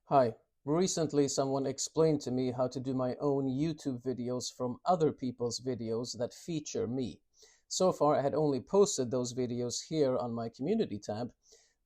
Hi. Recently, someone explained to me how to do my own YouTube videos from other people's videos that feature me. So far, I had only posted those videos here on my community tab,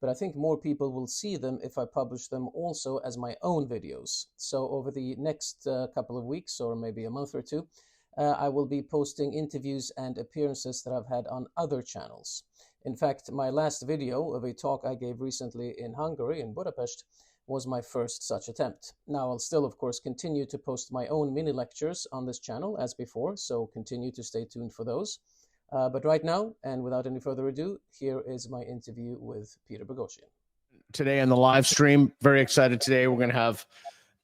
but I think more people will see them if I publish them also as my own videos. So over the next couple of weeks, or maybe a month or two, I will be posting interviews and appearances that I've had on other channels. In fact, my last video of a talk I gave recently in Hungary, in Budapest, was my first such attempt. Now, I'll still, of course, continue to post my own mini lectures on this channel as before, so continue to stay tuned for those. But right now, and without any further ado, here is my interview with Peter Boghossian. Today on the live stream, very excited today. We're going to have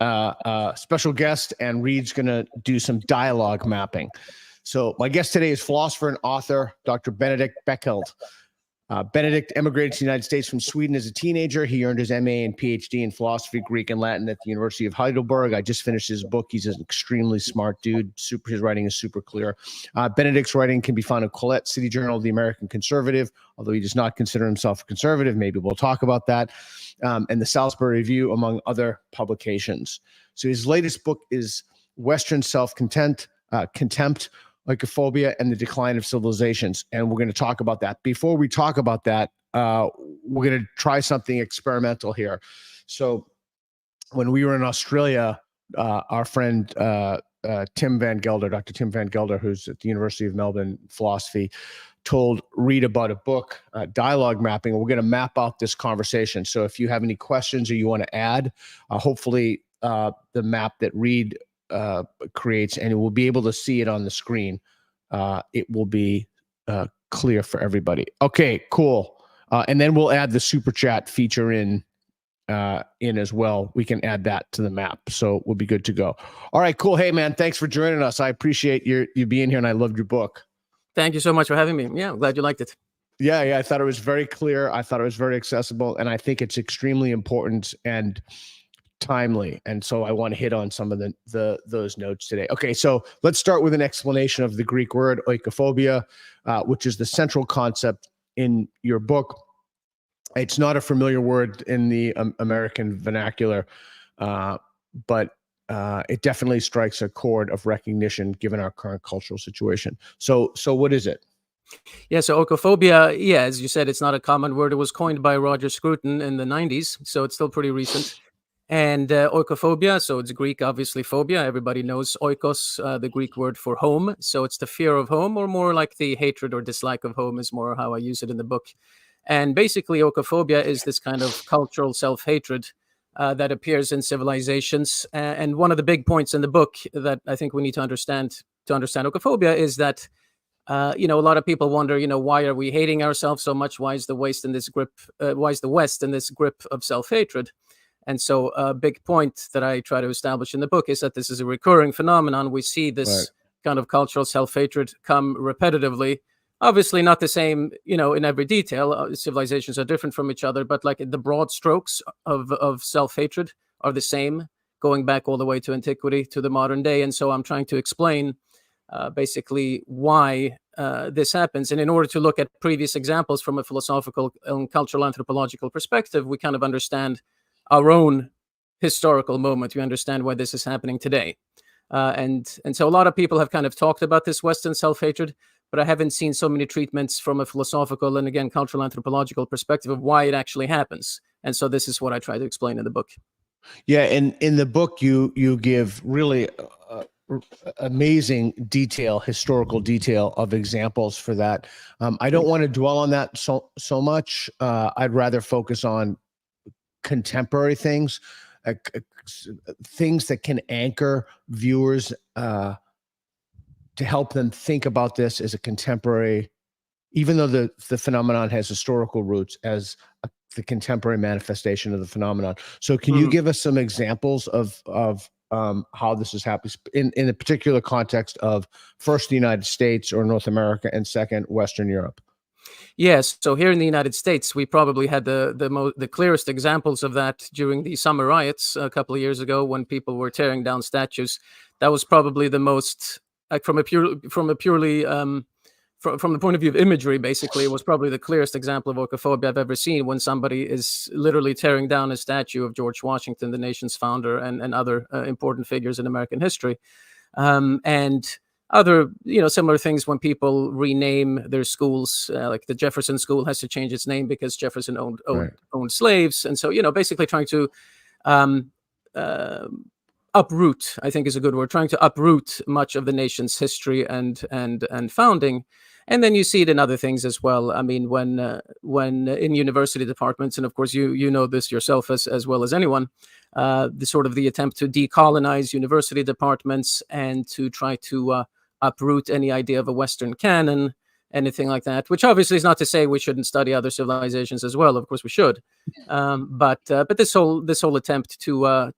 a special guest, and Reed's going to do some dialogue mapping. So my guest today is philosopher and author, Dr. Benedict Beckeld. Benedict emigrated to the United States from Sweden as a teenager. He earned his MA and PhD in philosophy, Greek, and Latin at the University of Heidelberg. I just finished his book. He's an extremely smart dude. His writing is super clear. Benedict's writing can be found in Quillette, City Journal of the American Conservative, although he does not consider himself a conservative. Maybe we'll talk about that. And the Salisbury Review, among other publications. So his latest book is Western Self-Contempt, Oikophobia, and the Decline of Civilizations. And we're going to talk about that. Before we talk about that, we're going to try something experimental here. So when we were in Australia, our friend Tim Van Gelder, Dr. Tim Van Gelder, who's at the University of Melbourne philosophy, told Reed about a book, dialogue mapping. We're going to map out this conversation. So if you have any questions or you want to add, hopefully the map that Reed creates, and we'll be able to see it on the screen. It will be clear for everybody. Okay, cool. And then we'll add the super chat feature in as well. We can add that to the map, so we'll be good to go. All right, cool. Hey, man, thanks for joining us. I appreciate you being here, and I loved your book. Thank you so much for having me. Yeah, I'm glad you liked it. Yeah, I thought it was very clear. I thought it was very accessible, and I think it's extremely important and timely. And so I want to hit on some of those notes today. Okay, so let's start with an explanation of the Greek word oikophobia, which is the central concept in your book. It's not a familiar word in the American vernacular, but it definitely strikes a chord of recognition given our current cultural situation. So what is it? Yeah, so oikophobia, yeah, as you said, it's not a common word. It was coined by Roger Scruton in the 90s, so it's still pretty recent. And oikophobia, so it's Greek, obviously, phobia. Everybody knows oikos, the Greek word for home. So it's the fear of home, or more like the hatred or dislike of home is more how I use it in the book. And basically, oikophobia is this kind of cultural self-hatred that appears in civilizations. And one of the big points in the book that I think we need to understand oikophobia is that, a lot of people wonder, why are we hating ourselves so much? Why is the West in this grip? Why is the West in this grip of self-hatred? And so a big point that I try to establish in the book is that this is a recurring phenomenon. We see this kind of cultural self-hatred come repetitively. Obviously not the same, in every detail. Civilizations are different from each other, but like the broad strokes of self-hatred are the same, going back all the way to antiquity to the modern day. And so I'm trying to explain basically why this happens. And in order to look at previous examples from a philosophical and cultural anthropological perspective, we kind of understand our own historical moment. We understand why this is happening today. And so a lot of people have kind of talked about this Western self-hatred, but I haven't seen so many treatments from a philosophical and, again, cultural anthropological perspective of why it actually happens. And so this is what I try to explain in the book. Yeah, and in the book, you give really amazing detail, historical detail of examples for that. I don't want to dwell on that so much. I'd rather focus on contemporary things, things that can anchor viewers to help them think about this as a contemporary, even though the phenomenon has historical roots, as the contemporary manifestation of the phenomenon. So can you give us some examples of how this is happening in the particular context of first the United States or North America, and second Western Europe? Yes. So here in the United States, we probably had the clearest examples of that during the summer riots a couple of years ago when people were tearing down statues. That was probably the most, like from a purely from the point of view of imagery, basically, it was probably the clearest example of oikophobia I've ever seen, when somebody is literally tearing down a statue of George Washington, the nation's founder, and other important figures in American history. And other, similar things when people rename their schools, like the Jefferson School has to change its name because Jefferson owned slaves. And so, basically trying to uproot, I think is a good word, trying to uproot much of the nation's history and founding. And then you see it in other things as well. I mean, when in university departments, and of course you know this yourself as well as anyone, the attempt to decolonize university departments and to try to uproot any idea of a Western canon, anything like that. Which obviously is not to say we shouldn't study other civilizations as well. Of course we should, but this whole attempt to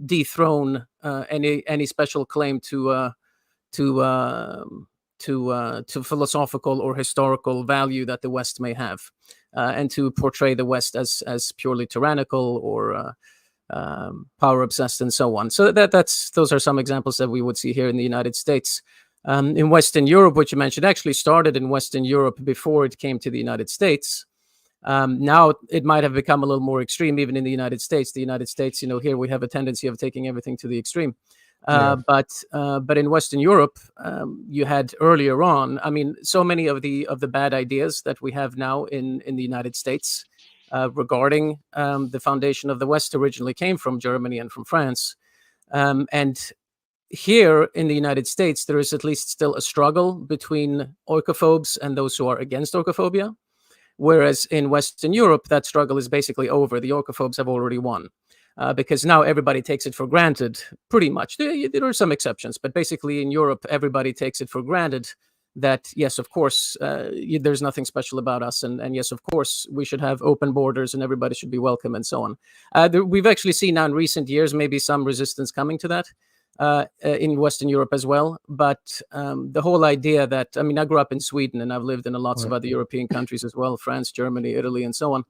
dethrone any special claim to philosophical or historical value that the West may have, and to portray the West as purely tyrannical or power obsessed and so on. So those are some examples that we would see here in the United States. In Western Europe, which you mentioned, actually started in Western Europe before it came to the United States. Now it might have become a little more extreme even in the United States. The United States, here we have a tendency of taking everything to the extreme. But in Western Europe, you had earlier on, I mean, so many of the bad ideas that we have now in the United States regarding the foundation of the West originally came from Germany and from France. And here in the United States, there is at least still a struggle between oikophobes and those who are against oikophobia. Whereas in Western Europe, that struggle is basically over. The oikophobes have already won. Because now everybody takes it for granted, pretty much. There are some exceptions, but basically in Europe, everybody takes it for granted that, yes, of course, there's nothing special about us. And yes, of course, we should have open borders and everybody should be welcome and so on. We've actually seen now in recent years, maybe some resistance coming to that in Western Europe as well. But the whole idea that, I mean, I grew up in Sweden and I've lived in lots of other European countries as well, France, Germany, Italy, and so on.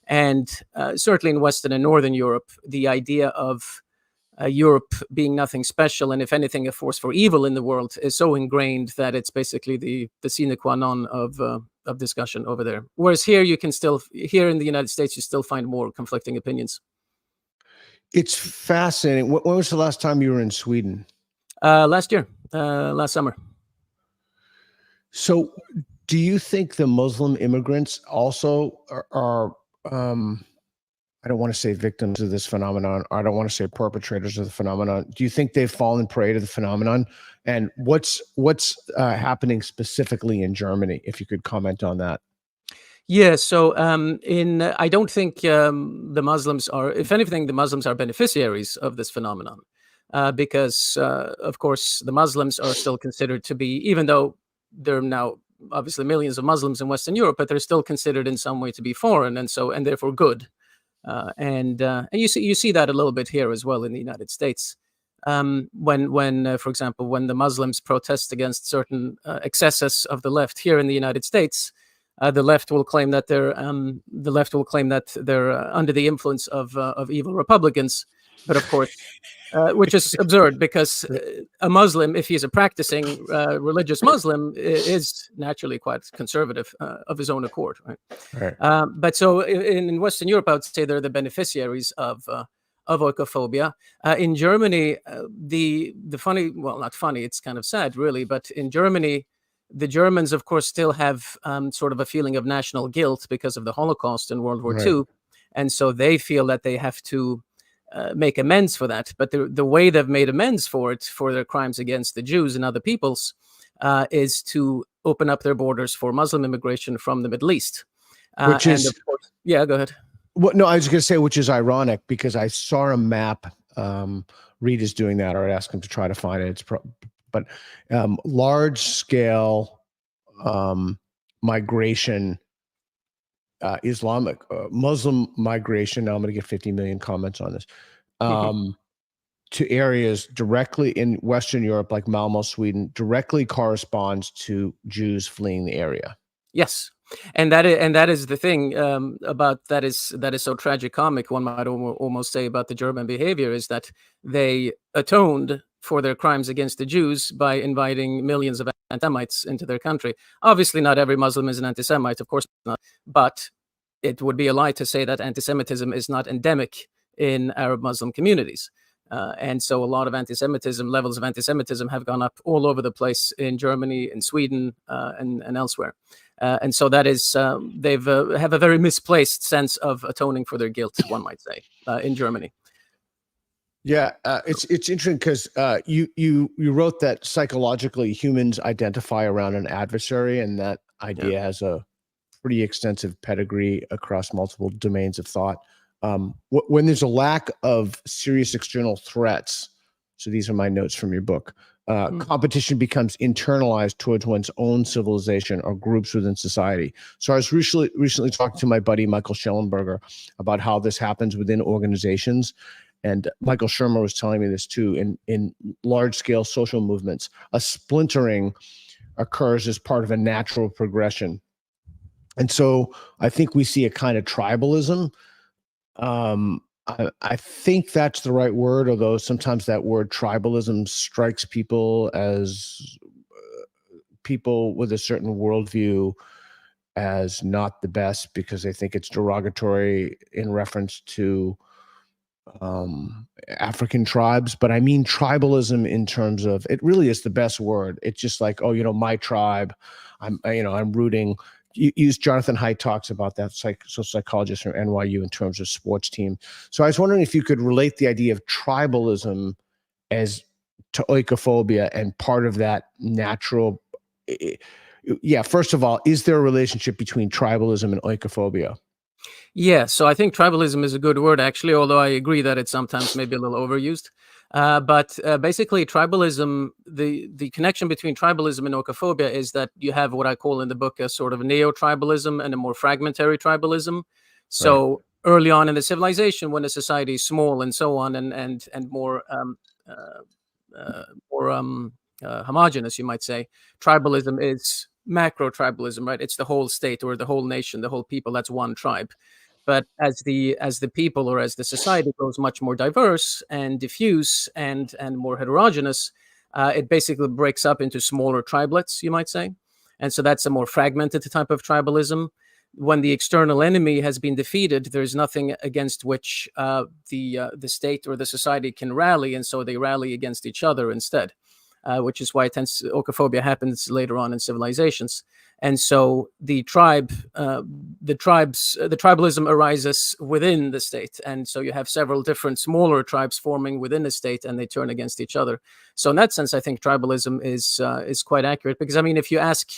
And certainly in Western and Northern Europe, the idea of Europe being nothing special, and if anything, a force for evil in the world, is so ingrained that it's basically the sine qua non of discussion over there. Whereas here, here in the United States, you still find more conflicting opinions. It's fascinating. When was the last time you were in Sweden? Last year, last summer. So do you think the Muslim immigrants also are I don't want to say victims of this phenomenon, or I don't want to say perpetrators of the phenomenon. Do you think they've fallen prey to the phenomenon? And what's happening specifically in Germany, if you could comment on that? Yeah, so I don't think the Muslims are, if anything, the Muslims are beneficiaries of this phenomenon, because, of course, the Muslims are still considered to be, even though there are now obviously millions of Muslims in Western Europe, but they're still considered in some way to be foreign, and therefore good. And you see that a little bit here as well in the United States. When for example, when the Muslims protest against certain excesses of the left here in the United States, the left will claim that they're under the influence of evil Republicans. But of course, which is absurd, because a Muslim, if he's a practicing religious Muslim, is naturally quite conservative of his own accord. Right? But so in Western Europe, I would say they're the beneficiaries of oikophobia. In Germany, the funny, well, not funny, it's kind of sad, really. But in Germany, the Germans, of course, still have sort of a feeling of national guilt because of the Holocaust in World War II. And so they feel that they have to make amends for that. But the way they've made amends for it, for their crimes against the Jews and other peoples, is to open up their borders for Muslim immigration from the Middle East. Which is, and of course, yeah, go ahead. Well, no, I was going to say, which is ironic, because I saw a map. Reed is doing that, or I asked him to try to find it. But large scale migration, Islamic Muslim migration. Now I'm going to get 50 million comments on this. To areas directly in Western Europe, like Malmo, Sweden, directly corresponds to Jews fleeing the area. Yes, and that is the thing about that is so tragicomic. One might almost say about the German behavior is that they atoned for their crimes against the Jews by inviting millions of anti-Semites into their country. Obviously, not every Muslim is an anti-Semite, of course not, but it would be a lie to say that anti-Semitism is not endemic in Arab Muslim communities. And so a lot of anti-Semitism, levels of anti-Semitism have gone up all over the place in Germany, in Sweden, and elsewhere. And so that is, they've have a very misplaced sense of atoning for their guilt, one might say, in Germany. Yeah, it's interesting because you wrote that psychologically humans identify around an adversary, and that idea has a pretty extensive pedigree across multiple domains of thought. When there's a lack of serious external threats, so these are my notes from your book, competition becomes internalized towards one's own civilization or groups within society. So I was recently talking to my buddy Michael Schellenberger about how this happens within organizations. And Michael Shermer was telling me this too. In large-scale social movements, a splintering occurs as part of a natural progression. And so I think we see a kind of tribalism. I think that's the right word, although sometimes that word tribalism strikes people as people with a certain worldview as not the best because they think it's derogatory in reference to African tribes. But I mean tribalism in terms of, it really is the best word. It's just like, oh, my tribe, I'm rooting. Jonathan Haidt talks about that, social psychologist from NYU, in terms of sports team. So I was wondering if you could relate the idea of tribalism as to oikophobia and part of that natural. Yeah, first of all, is there a relationship between tribalism and oikophobia? Yeah, so I think tribalism is a good word, actually, although I agree that it's sometimes maybe a little overused. But basically, tribalism, the connection between tribalism and oikophobia is that you have what I call in the book a sort of neo-tribalism and a more fragmentary tribalism. So early on in the civilization, when the society is small and so on, and more homogenous, you might say, tribalism is macro tribalism, right? It's the whole state or the whole nation, the whole people. That's one tribe. But as the people or as the society grows much more diverse and diffuse and more heterogeneous, it basically breaks up into smaller tribelets, you might say. And so that's a more fragmented type of tribalism. When the external enemy has been defeated, there's nothing against which the state or the society can rally, and so they rally against each other instead. Which is why oikophobia happens later on in civilizations. And so the tribalism arises within the state. And so you have several different smaller tribes forming within the state, and they turn against each other. So in that sense, I think tribalism is quite accurate, because, I mean, if you ask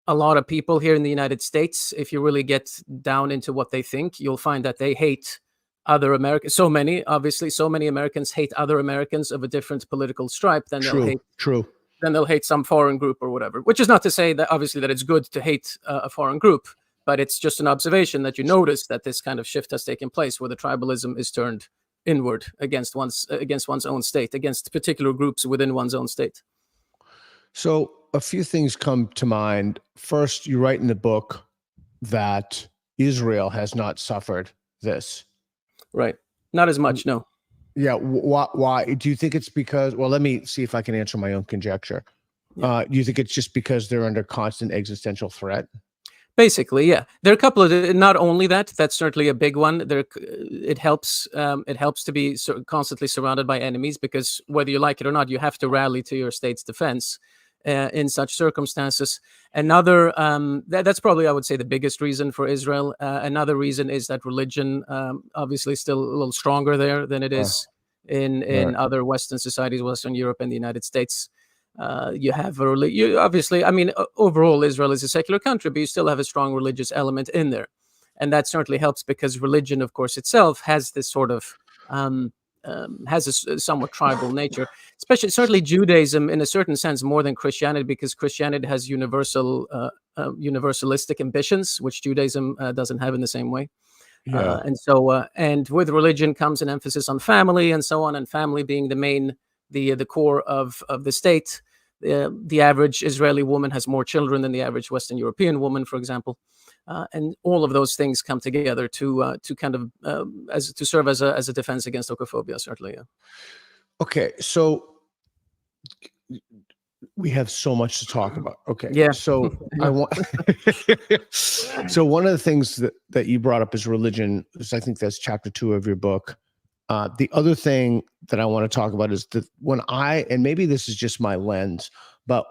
a lot of people here in the United States, if you really get down into what they think, you'll find that they hate other Americans. So many Americans hate other Americans of a different political stripe. Then they'll hate some foreign group or whatever. Which is not to say that obviously that it's good to hate a foreign group, but it's just an observation that you notice that this kind of shift has taken place, where the tribalism is turned inward against one's own state, against particular groups within one's own state. So a few things come to mind. First, you write in the book that Israel has not suffered this. Right. Not as much, no. Yeah. Why? Do you think it's because, well, let me see if I can answer my own conjecture. Yeah. Do you think it's just because they're under constant existential threat? Basically, yeah. There are a couple of, not only that, that's certainly a big one. It helps to be constantly surrounded by enemies, because whether you like it or not, you have to rally to your state's defense in such circumstances. Another, that's probably, I would say, the biggest reason for Israel. Another reason is that religion, obviously, still a little stronger there than it is in other Western societies, Western Europe and the United States. You have obviously, I mean, overall, Israel is a secular country, but you still have a strong religious element in there. And that certainly helps, because religion, of course, itself has this sort of has a somewhat tribal nature, certainly Judaism in a certain sense more than Christianity, because Christianity has universalistic ambitions, which Judaism doesn't have in the same way. Yeah. And with religion comes an emphasis on family and so on, and family being the core of the state. The average Israeli woman has more children than the average Western European woman, for example. And all of those things come together to kind of to serve as a defense against oikophobia, certainly. Yeah. Okay, so we have so much to talk about. Okay. Yeah. So I want, so one of the things that you brought up is religion. I think that's chapter 2 of your book. The other thing that I want to talk about is that and maybe this is just my lens, but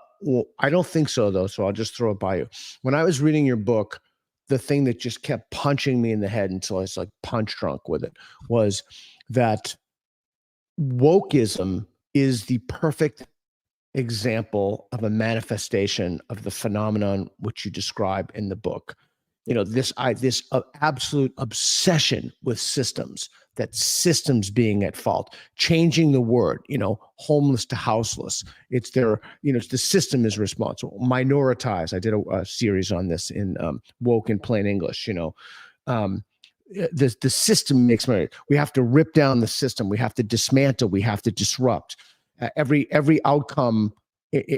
I don't think so though. So I'll just throw it by you. When I was reading your book, the thing that just kept punching me in the head until I was like punch drunk with it was that wokeism is the perfect example of a manifestation of the phenomenon which you describe in the book. This absolute obsession with systems, that systems being at fault, changing the word, homeless to houseless. It's the system is responsible. Minoritize. I did a series on this in Woke in Plain English. The system makes money. We have to rip down the system. We have to dismantle. We have to disrupt. Every outcome,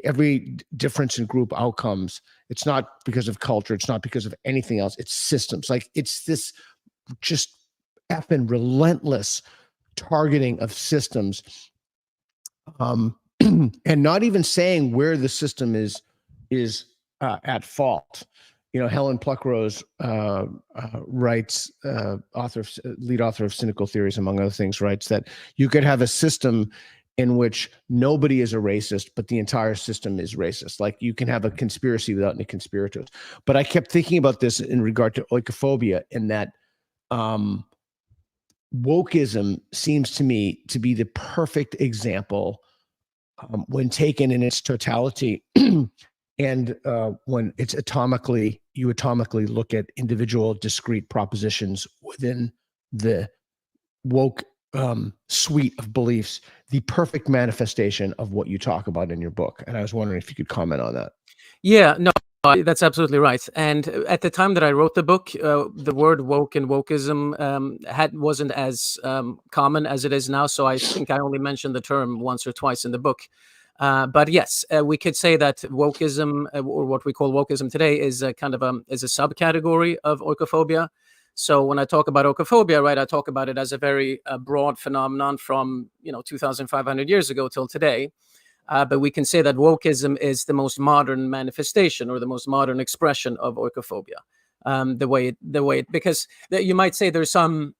every difference in group outcomes, it's not because of culture. It's not because of anything else. It's systems. Like it's this just effing relentless targeting of systems, and not even saying where the system is at fault. Helen Pluckrose writes, lead author of Cynical Theories, among other things, writes that you could have a system in which nobody is a racist, but the entire system is racist. Like you can have a conspiracy without any conspirators. But I kept thinking about this in regard to oikophobia, in that wokeism seems to me to be the perfect example when taken in its totality. And when you atomically look at individual discrete propositions within the woke suite of beliefs, the perfect manifestation of what you talk about in your book. And I was wondering if you could comment on that. Yeah, no, that's absolutely right. And at the time that I wrote the book, the word woke and wokeism wasn't as common as it is now. So I think I only mentioned the term once or twice in the book. But yes, we could say that wokeism, or what we call wokeism today, is a kind of is a subcategory of oikophobia. So when I talk about oikophobia, right, I talk about it as a very broad phenomenon from 2,500 years ago till today. But we can say that wokeism is the most modern manifestation or the most modern expression of oikophobia. Because you might say there's some.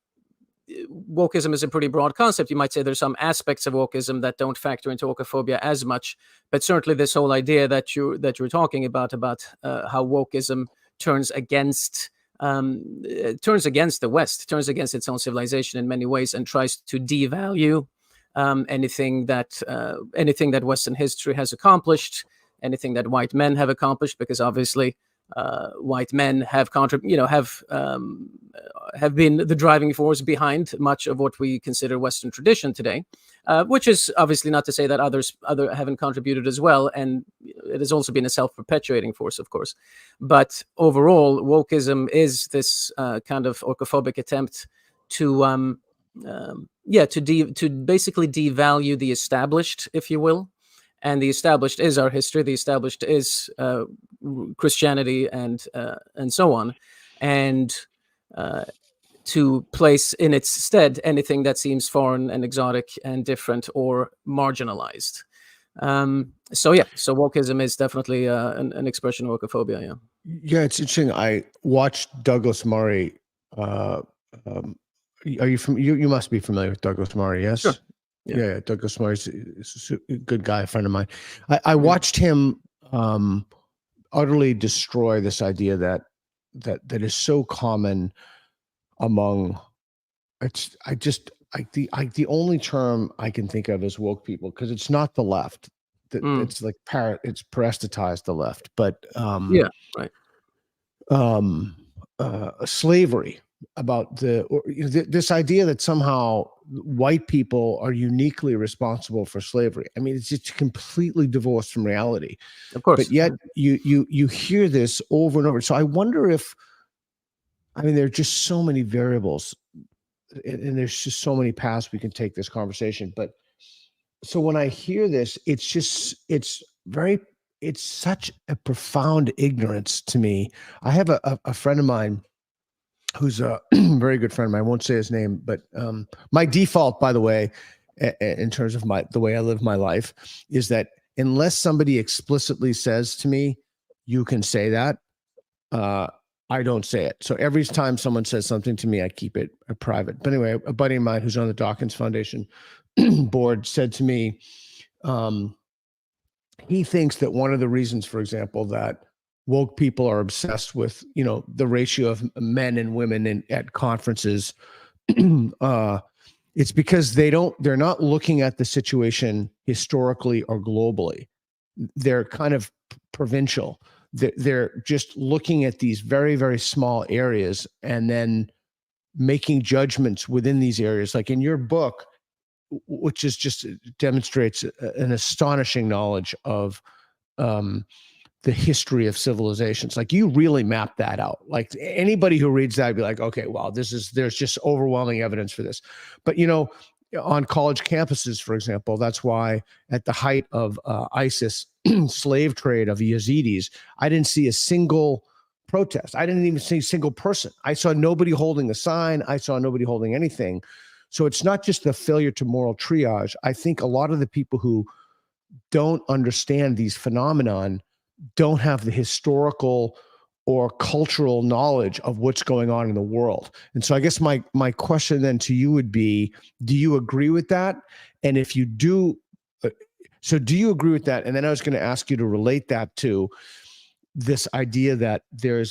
Wokeism is a pretty broad concept. You might say there's some aspects of wokeism that don't factor into oikophobia as much, but certainly this whole idea that you're talking about how wokeism turns against the West, turns against its own civilization in many ways, and tries to devalue anything that Western history has accomplished, anything that white men have accomplished, because obviously white men have been the driving force behind much of what we consider Western tradition today, which is obviously not to say that other haven't contributed as well, and it has also been a self-perpetuating force, of course. But overall, wokeism is this kind of oikophobic attempt to basically devalue the established, if you will. And the established is our history. The established is Christianity and so on, and to place in its stead anything that seems foreign and exotic and different or marginalized. So wokeism is definitely an expression of oikophobia. Yeah, it's interesting. I watched Douglas Murray. Are you from? You must be familiar with Douglas Murray, yes? Sure. Yeah, Douglas Murray's a good guy, a friend of mine. I watched him utterly destroy this idea that is so common among. The only term I can think of is woke people, because it's not the left. It's like it's parasitized the left, but slavery. About this idea that somehow white people are uniquely responsible for slavery. I mean, it's just completely divorced from reality. Of course. But yet you hear this over and over. So I wonder if, there are just so many variables, and there's just so many paths we can take this conversation. But so when I hear this, it's such a profound ignorance to me. I have a friend of mine who's a very good friend of mine. I won't say his name, but my default, by the way, in terms of the way I live my life, is that unless somebody explicitly says to me, you can say that, I don't say it. So every time someone says something to me, I keep it private. But anyway, a buddy of mine who's on the Dawkins Foundation board said to me, he thinks that one of the reasons, for example, that woke people are obsessed with, the ratio of men and women at conferences, it's because they're not looking at the situation historically or globally. They're kind of provincial. They're just looking at these very, very small areas and then making judgments within these areas. Like in your book, which is just demonstrates an astonishing knowledge of the history of civilizations. Like you really map that out. Like anybody who reads that would be like, okay, wow, there's just overwhelming evidence for this. But on college campuses, for example, that's why at the height of ISIS slave trade of Yazidis, I didn't see a single protest. I didn't even see a single person. I saw nobody holding a sign. I saw nobody holding anything. So it's not just the failure to moral triage. I think a lot of the people who don't understand these phenomenon don't have the historical or cultural knowledge of what's going on in the world. And so I guess my question then to you would be, do you agree with that? And if you do, so do you agree with that? And then I was going to ask you to relate that to this idea that there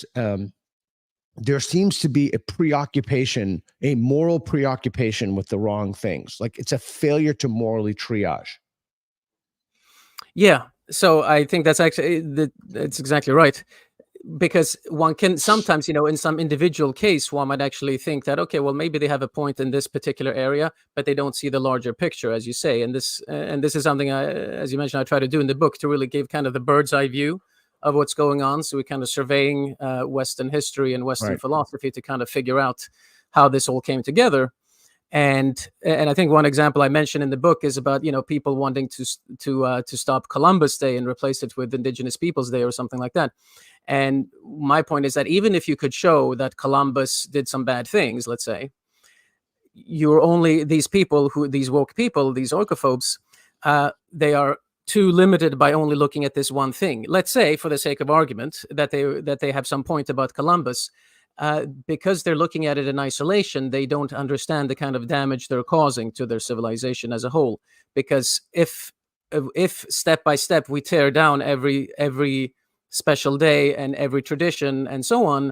seems to be a moral preoccupation with the wrong things. Like it's a failure to morally triage. Yeah. So I think that's exactly right. Because one can sometimes, in some individual case, one might actually think that, okay, well, maybe they have a point in this particular area, but they don't see the larger picture, as you say. And this is something, as you mentioned, I try to do in the book to really give kind of the bird's eye view of what's going on. So we're kind of surveying Western history and Western philosophy to kind of figure out how this all came together. And I think one example I mentioned in the book is about people wanting to stop Columbus Day and replace it with Indigenous Peoples Day or something like that. And my point is that even if you could show that Columbus did some bad things, let's say, you're only these woke people, these oikophobes, they are too limited by only looking at this one thing. Let's say, for the sake of argument, that they have some point about Columbus. Because they're looking at it in isolation, they don't understand the kind of damage they're causing to their civilization as a whole. Because if step by step we tear down every special day and every tradition and so on,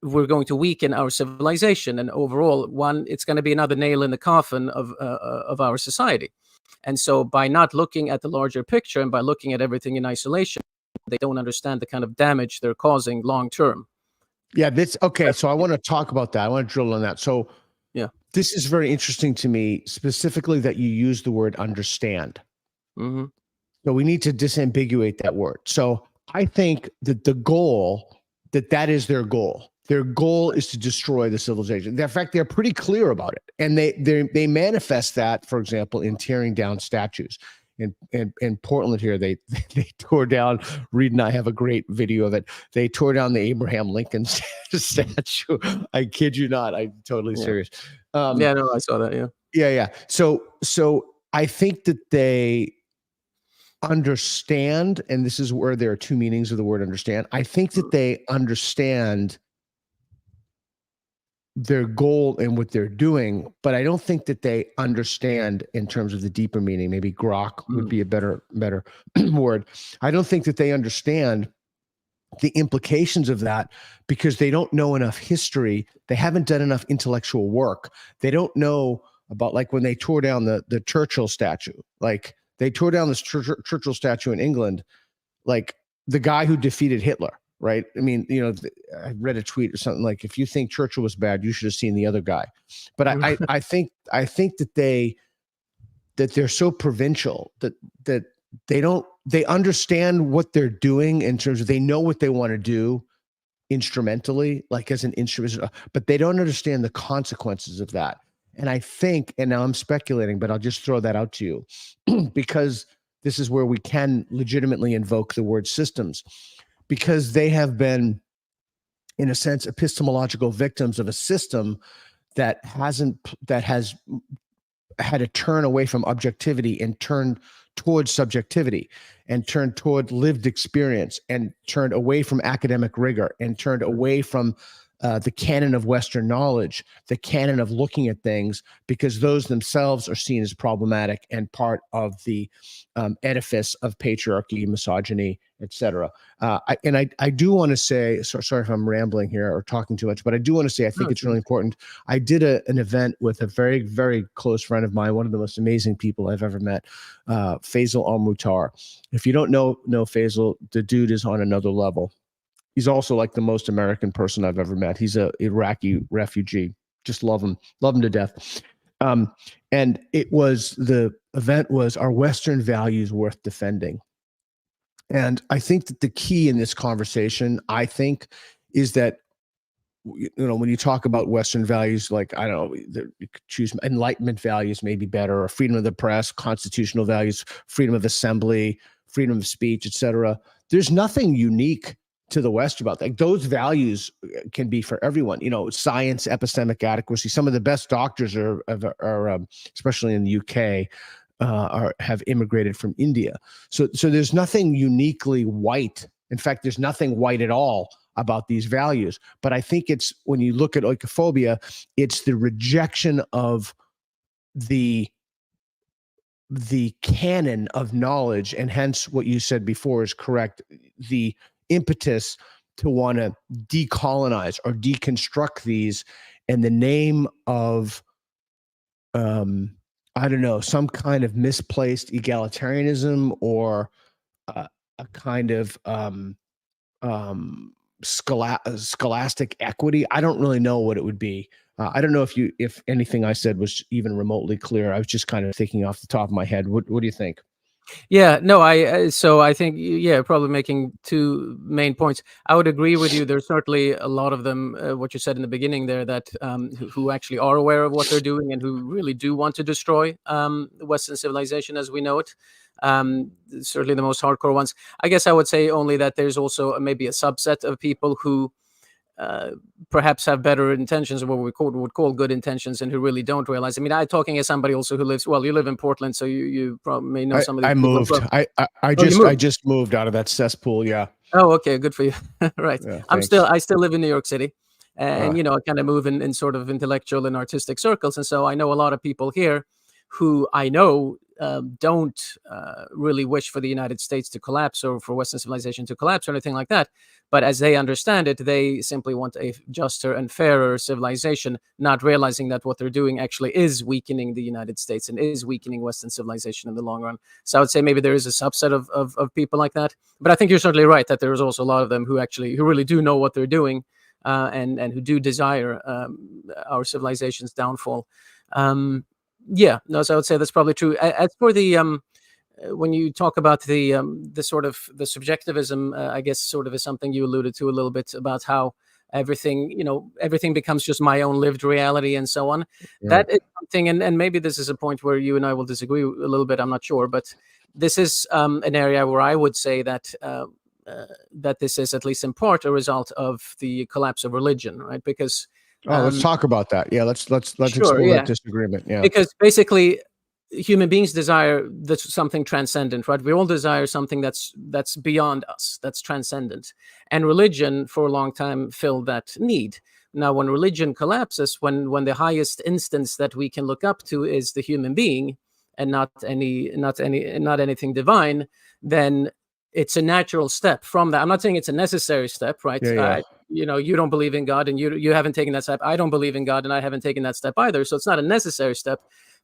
we're going to weaken our civilization, and overall, it's going to be another nail in the coffin of our society. And so, by not looking at the larger picture and by looking at everything in isolation, they don't understand the kind of damage they're causing long term. Yeah, okay. So I want to talk about that. I want to drill on that. So yeah, this is very interesting to me, specifically that you use the word understand. Mm-hmm. So we need to disambiguate that word. So I think that the goal, that is their goal. Their goal is to destroy the civilization. In fact, they're pretty clear about it. And they manifest that, for example, in tearing down statues. In Portland here, they tore down, Reed and I have a great video of it. They tore down the Abraham Lincoln statue. I kid you not. I'm totally serious. Yeah, no, I saw that. Yeah. Yeah. So I think that they understand, and this is where there are two meanings of the word understand. I think that they understand their goal and what they're doing, but I don't think that they understand in terms of the deeper meaning. Maybe grok would be a better word. I don't think that they understand the implications of that because they don't know enough history. They haven't done enough intellectual work. They don't know about, like, when they tore down the Churchill statue. Like, they tore down this Churchill statue in England, like the guy who defeated Hitler. Right. I mean, I read a tweet or something like, if you think Churchill was bad, you should have seen the other guy. But I think that they're so provincial that they understand what they're doing in terms of, they know what they want to do instrumentally, like as an instrument, but they don't understand the consequences of that. And I think, and now I'm speculating, but I'll just throw that out to you because this is where we can legitimately invoke the word systems. Because they have been, in a sense, epistemological victims of a system that has had to turn away from objectivity and turn towards subjectivity, and turned toward lived experience, and turned away from academic rigor, and turned away from the canon of Western knowledge, the canon of looking at things, because those themselves are seen as problematic and part of the edifice of patriarchy, misogyny, etc. I do want to say, sorry if I'm rambling here or talking too much, but I do want to say I think it's really important. I did an event with a very, very close friend of mine, one of the most amazing people I've ever met, Faisal Al-Mutar. If you don't know Faisal, the dude is on another level. He's also like the most American person I've ever met. He's an Iraqi refugee. Just love him to death. And the event was, are Western values worth defending? And I think that the key in this conversation, I think, is that, you know, when you talk about Western values, like, I don't know, you could choose Enlightenment values, maybe better, or freedom of the press, constitutional values, freedom of assembly, freedom of speech, etc. There's nothing unique to the West about that. Like, those values can be for everyone. You know, science, epistemic adequacy. Some of the best doctors are especially in the UK, have immigrated from India. So there's nothing uniquely white. In fact, there's nothing white at all about these values. But I think it's, when you look at oikophobia, it's the rejection of the canon of knowledge, and hence what you said before is correct. The impetus to want to decolonize or deconstruct these in the name of, I don't know, some kind of misplaced egalitarianism, or a kind of scholastic equity. I don't really know what it would be. I don't know if anything I said was even remotely clear. I was just kind of thinking off the top of my head. What do you think? Yeah, no, so I think, yeah, probably making two main points. I would agree with you. There's certainly a lot of them, what you said in the beginning there, that who actually are aware of what they're doing and who really do want to destroy Western civilization as we know it. Certainly the most hardcore ones. I guess I would say only that there's also maybe a subset of people who perhaps have better intentions, or what we would call good intentions, and who really don't realize. I mean, I'm talking as somebody also who lives, well, you live in Portland, so you probably may know some of these I people. moved. I just moved out of that cesspool. Yeah. Oh, okay, good for you. Right. Yeah, I still live in New York City, and you know, I kind of move in sort of intellectual and artistic circles, and so I know a lot of people here who I know don't really wish for the United States to collapse, or for Western civilization to collapse, or anything like that. But as they understand it, they simply want a juster and fairer civilization, not realizing that what they're doing actually is weakening the United States and is weakening Western civilization in the long run. So I would say maybe there is a subset of people like that. But I think you're certainly right that there is also a lot of them who really do know what they're doing, and who do desire our civilization's downfall. Yeah, no, so I would say that's probably true. As for the when you talk about the sort of the subjectivism, I guess sort of is something you alluded to a little bit, about how everything becomes just my own lived reality and so on. Yeah. That is something, and maybe this is a point where you and I will disagree a little bit. I'm not sure, but this is an area where I would say that that this is, at least in part, a result of the collapse of religion, right? Because let's talk about that. Yeah, let's sure, explore that disagreement. Yeah, because basically, human beings desire something transcendent, right? We all desire something that's beyond us, that's transcendent, and religion for a long time filled that need. Now, when religion collapses, when the highest instance that we can look up to is the human being, and not anything divine, then it's a natural step from that. I'm not saying it's a necessary step, right? Yeah. You know, you don't believe in God, and you haven't taken that step. I don't believe in God, and I haven't taken that step either. So it's not a necessary step.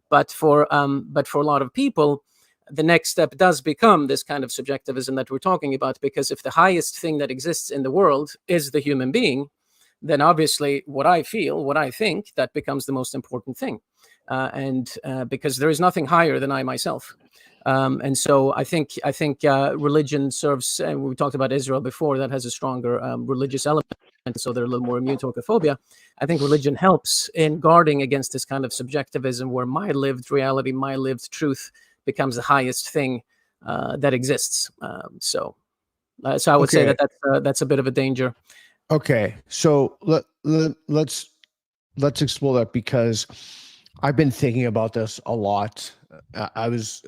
But for a lot of people, the next step does become this kind of subjectivism that we're talking about. Because if the highest thing that exists in the world is the human being, then obviously what I feel, what I think, that becomes the most important thing. And because there is nothing higher than I myself. And so I think religion serves, and we talked about Israel before, that has a stronger religious element, so they're a little more immune to oikophobia. I think religion helps in guarding against this kind of subjectivism, where my lived reality, my lived truth, becomes the highest thing that exists. So I would say that's a bit of a danger. Okay, so let's explore that, because I've been thinking about this a lot. I was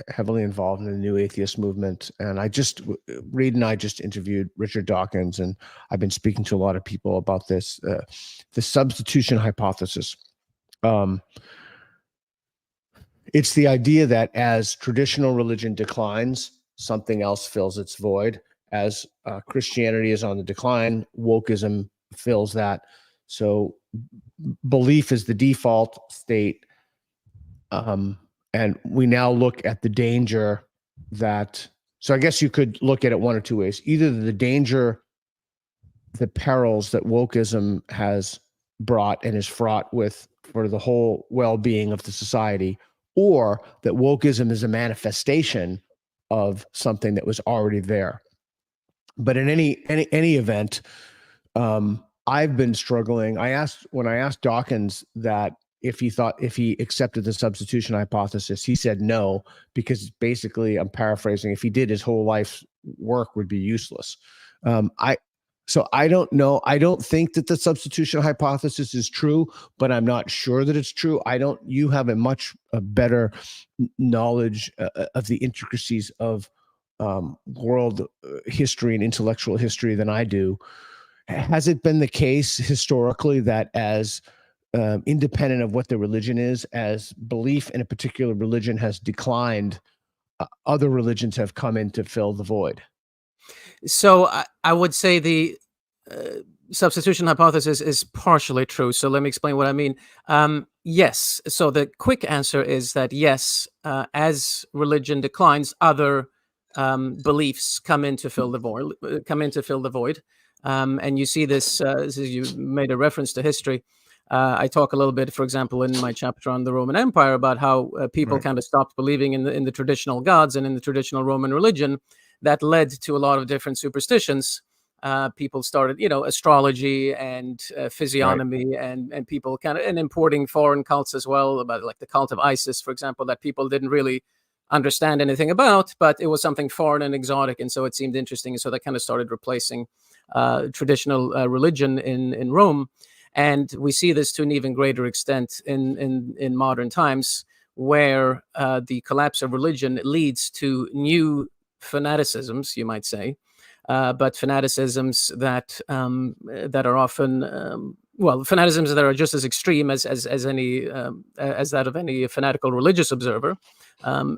heavily involved in the new atheist movement, and Reed and I just interviewed Richard Dawkins, and I've been speaking to a lot of people about this, the substitution hypothesis. It's the idea that as traditional religion declines, something else fills its void. As Christianity is on the decline, wokeism fills that. So belief is the default state. And we now look at the danger that, so I guess you could look at it one or two ways. Either the danger, the perils that wokeism has brought and is fraught with for the whole well-being of the society, or that wokeism is a manifestation of something that was already there. But in any event, I've been struggling. When I asked Dawkins that if he accepted the substitution hypothesis, he said no, because basically, I'm paraphrasing, if he did, his whole life's work would be useless. So I don't know. I don't think that the substitution hypothesis is true, but I'm not sure that it's true. You have a much better knowledge of the intricacies of world history and intellectual history than I do. Has it been the case historically that as independent of what the religion is, as belief in a particular religion has declined, other religions have come in to fill the void? So I would say the substitution hypothesis is partially true. So let me explain what I mean. Yes. So the quick answer is that yes, as religion declines, other beliefs come in to fill the void. And you see this, you made a reference to history. I talk a little bit, for example, in my chapter on the Roman Empire about how people kind of stopped believing in the traditional gods and in the traditional Roman religion. That led to a lot of different superstitions. People started, astrology and physiognomy, and people and importing foreign cults as well, about like the cult of Isis, for example, that people didn't really understand anything about, but it was something foreign and exotic, and so it seemed interesting. And so that kind of started replacing traditional religion in Rome. And we see this to an even greater extent in modern times, where the collapse of religion leads to new fanaticisms, you might say, but fanaticisms that are often fanaticisms that are just as extreme as that of any fanatical religious observer,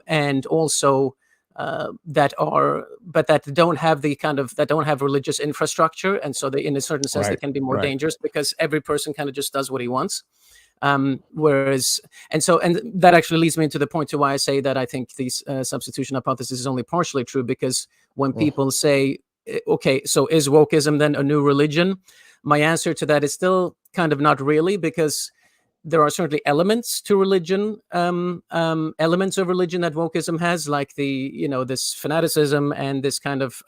and also that don't have religious infrastructure, and so they, in a certain sense, they can be more dangerous because every person kind of just does what he wants. And that actually leads me into the point to why I say that I think the substitution hypothesis is only partially true, because when people say, okay, so is wokeism then a new religion? My answer to that is still kind of not really, because there are certainly elements to religion, elements of religion that wokeism has, like this fanaticism and this kind of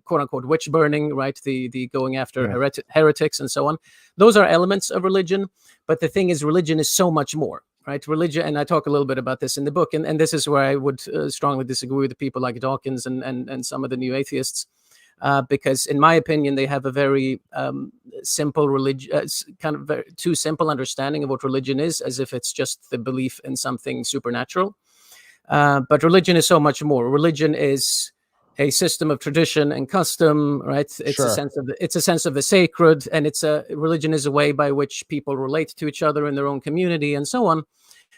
quote unquote witch burning, right? The going after heretics and so on. Those are elements of religion. But the thing is, religion is so much more, right? Religion, and I talk a little bit about this in the book, and this is where I would strongly disagree with the people like Dawkins and some of the new atheists. Because in my opinion, they have a very simple too simple understanding of what religion is, as if it's just the belief in something supernatural. But religion is so much more. Religion is a system of tradition and custom, right? It's a sense of the sacred, and religion is a way by which people relate to each other in their own community and so on.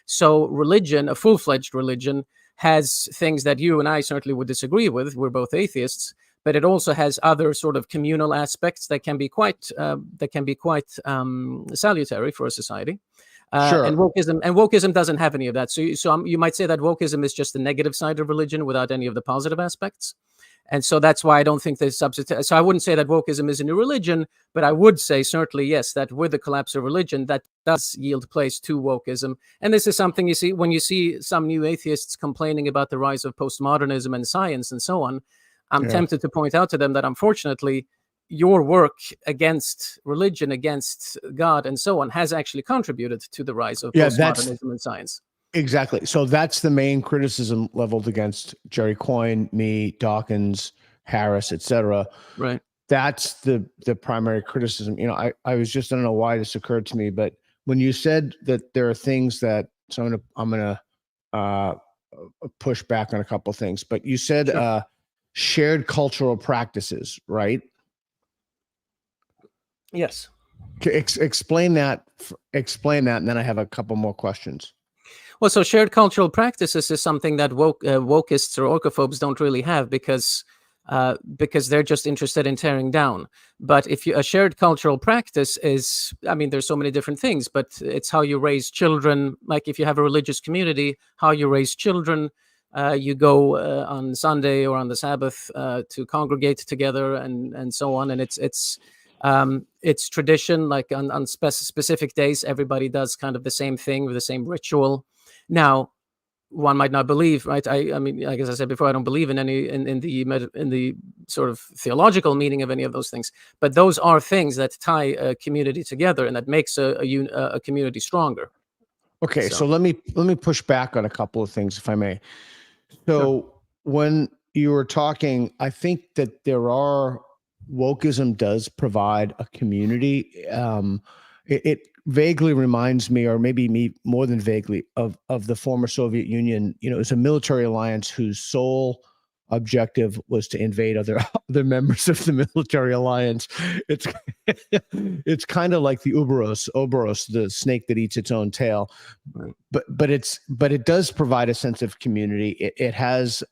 So religion, a full-fledged religion, has things that you and I certainly would disagree with. We're both atheists. But it also has other sort of communal aspects that can be quite salutary for a society. And wokeism doesn't have any of that. So you might say that wokeism is just the negative side of religion without any of the positive aspects. And so that's why I don't think there's substitute. So I wouldn't say that wokeism is a new religion, but I would say certainly, yes, that with the collapse of religion, that does yield place to wokeism. And this is something you see when you see some new atheists complaining about the rise of postmodernism and science and so on. I'm tempted to point out to them that, unfortunately, your work against religion, against God, and so on, has actually contributed to the rise of postmodernism and science. Exactly. So that's the main criticism leveled against Jerry Coyne, me, Dawkins, Harris, etc. Right. That's the primary criticism. I was just, I don't know why this occurred to me, but when you said that there are things that, so I'm gonna push back on a couple of things, but you said Sure. shared cultural practices, right? Yes. Explain that. Explain that, and then I have a couple more questions. Well, so shared cultural practices is something that wokeists or oikophobes don't really have because they're just interested in tearing down. But if a shared cultural practice is, I mean, there's so many different things, but it's how you raise children. Like if you have a religious community, how you raise children. You go on Sunday or on the Sabbath to congregate together and so on, and it's tradition. Like on specific days, everybody does kind of the same thing with the same ritual. Now, one might not believe, right? I mean, like as I said before, I don't believe in any in the sort of theological meaning of any of those things. But those are things that tie a community together and that makes a community stronger. Okay, so let me push back on a couple of things, if I may. So Sure. when you were talking, I think that wokeism does provide a community. It vaguely reminds me, or maybe me more than vaguely, of the former Soviet Union. You know, it was a military alliance whose sole objective was to invade other members of the military alliance. It's it's kind of like the Ouroboros, the snake that eats its own tail. Right. But it does provide a sense of community. It has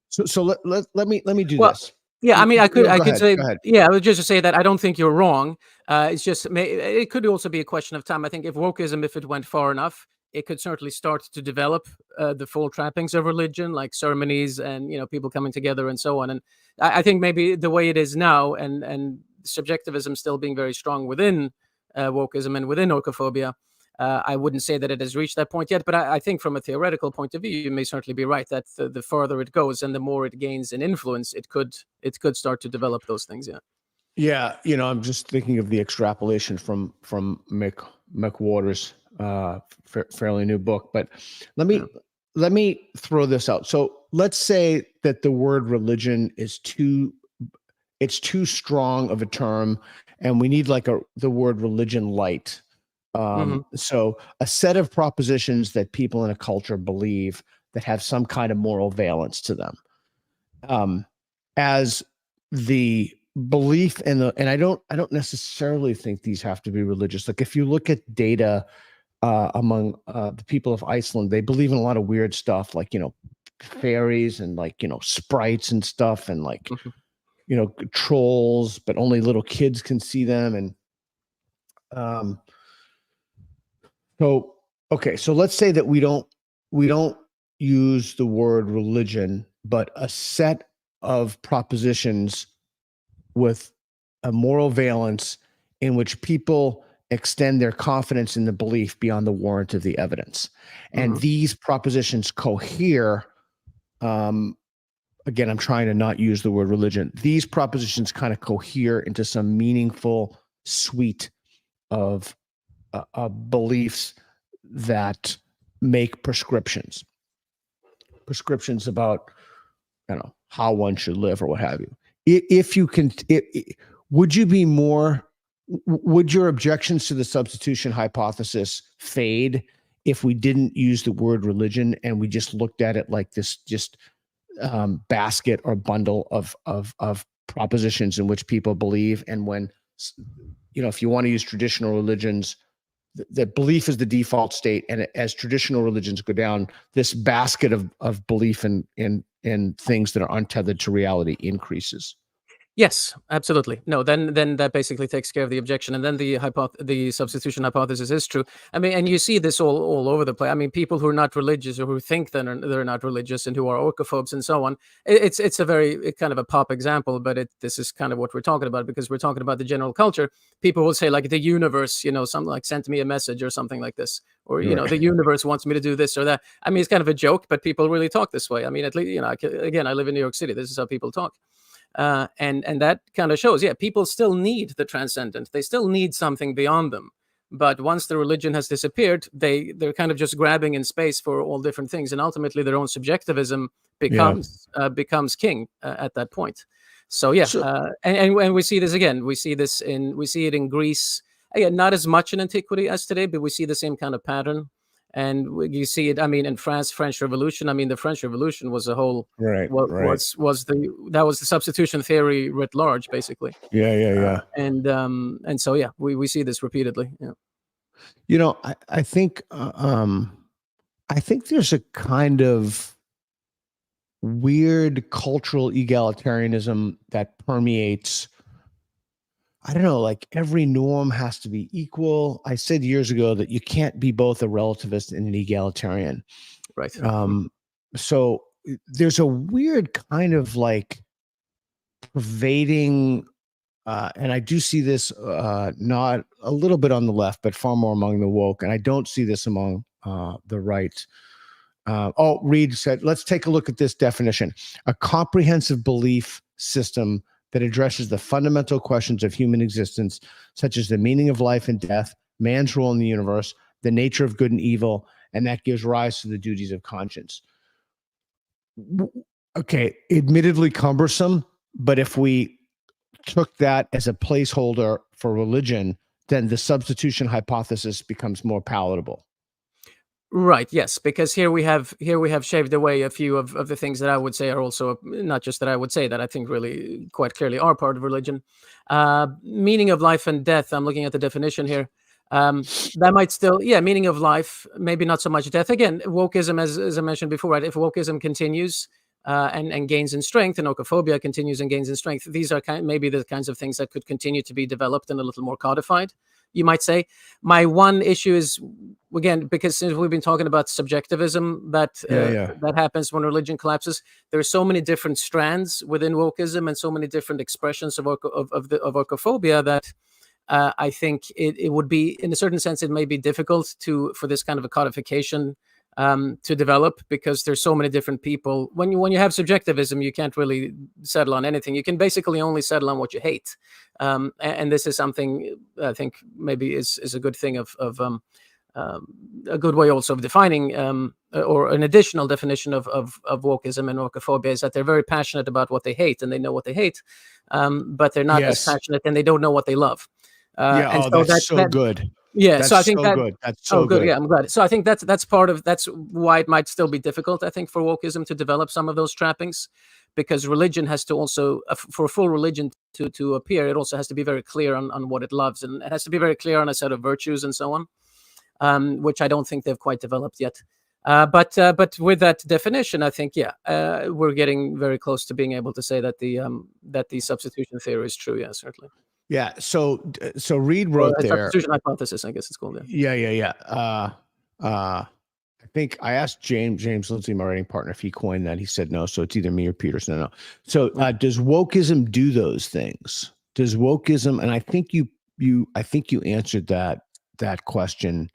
so let me do Well, this. yeah, I mean, I No, could say, go ahead. yeah, I would just say that I don't think you're wrong. It's just it could also be a question of time. I think if wokeism, if it went far enough, it could certainly start to develop the full trappings of religion, like ceremonies and people coming together and so on. And I think maybe the way it is now, and subjectivism still being very strong within wokeism and within oikophobia. I wouldn't say that it has reached that point yet, but I think from a theoretical point of view, you may certainly be right that the farther it goes and the more it gains in influence, it could start to develop those things. Yeah. Yeah, I'm just thinking of the extrapolation from Mick Waters' fairly new book. But let me throw this out. So let's say that the word religion is too strong of a term, and we need like the word religion light. So a set of propositions that people in a culture believe that have some kind of moral valence to them, as the belief in and I don't necessarily think these have to be religious. Like if you look at data among the people of Iceland, they believe in a lot of weird stuff, like fairies and like sprites and stuff, and like trolls, but only little kids can see them. And so, okay, so let's say that we don't use the word religion, but a set of propositions with a moral valence in which people extend their confidence in the belief beyond the warrant of the evidence. And these propositions cohere. Again, I'm trying to not use the word religion. These propositions kind of cohere into some meaningful suite of beliefs that make prescriptions about how one should live or what have you. If you can, would your objections to the substitution hypothesis fade if we didn't use the word religion and we just looked at it like this basket or bundle of propositions in which people believe? And when if you want to use traditional religions, that belief is the default state, and as traditional religions go down, this basket of belief in things that are untethered to reality increases. Yes, absolutely. No, then that basically takes care of the objection, and then the substitution hypothesis is true. I mean, and you see this all over the place. I mean, people who are not religious or who think that they're not religious and who are oikophobes and so on. It's a very kind of a pop example, but this is kind of what we're talking about, because we're talking about the general culture. People will say like the universe, something like sent me a message or something like this, or Right. the universe wants me to do this or that. I mean, it's kind of a joke, but people really talk this way. I mean, at least again, I live in New York City. This is how people talk. And that kind of shows, people still need the transcendent. They still need something beyond them. But once the religion has disappeared, they're kind of just grabbing in space for all different things, and ultimately their own subjectivism becomes king at that point. So and we see this again. We see it in Greece. again, not as much in antiquity as today, but we see the same kind of pattern. And you see it, I mean, in French Revolution. I mean, the French Revolution was a whole, Right. that was the substitution theory writ large, basically. Yeah. And so, yeah, we see this repeatedly. Yeah. You know, I think there's a kind of weird cultural egalitarianism that permeates. I don't know, like every norm has to be equal. I said years ago that you can't be both a relativist and an egalitarian. Right. So there's a weird kind of like pervading, and I do see this not a little bit on the left, but far more among the woke. And I don't see this among the right. Reed said, let's take a look at this definition. A comprehensive belief system that addresses the fundamental questions of human existence, such as the meaning of life and death, man's role in the universe, the nature of good and evil, and that gives rise to the duties of conscience. Okay, admittedly cumbersome, but if we took that as a placeholder for religion, then the substitution hypothesis becomes more palatable. Right. Yes, because here we have shaved away a few of the things that I would say are also, not just that I would say, that I think really quite clearly are part of religion. Meaning of life and death. I'm looking at the definition here. That might still, meaning of life, maybe not so much death. Again, wokeism, as I mentioned before, right? If wokeism continues and gains in strength, and oikophobia continues and gains in strength, these are maybe the kinds of things that could continue to be developed and a little more codified, you might say. My one issue is, again, because since we've been talking about subjectivism, that happens when religion collapses. There are so many different strands within wokeism and so many different expressions of oikophobia that I think it would be, in a certain sense, it may be difficult for this kind of a codification to develop, because there's so many different people. When you have subjectivism, you can't really settle on anything. You can basically only settle on what you hate, and this is something I think maybe is a good thing of a good way also of defining, or an additional definition of wokeism and oikophobia, is that they're very passionate about what they hate, and they know what they hate, but they're not as passionate, and they don't know what they love. That's so good. Yeah, that's so I think good. That's so good. Yeah, I'm glad. So I think that's why it might still be difficult, I think, for wokeism to develop some of those trappings, because religion has to also, for a full religion to appear, it also has to be very clear on what it loves, and it has to be very clear on a set of virtues and so on, which I don't think they've quite developed yet. But with that definition, I think we're getting very close to being able to say that the substitution theory is true. Yeah, certainly. Yeah. So Reed wrote there. Substitution hypothesis, I guess it's called. Yeah. I think I asked James Lindsay, my writing partner, if he coined that. He said no. So it's either me or Peterson. No. So does wokeism do those things? Does wokeism? And I think you answered that question.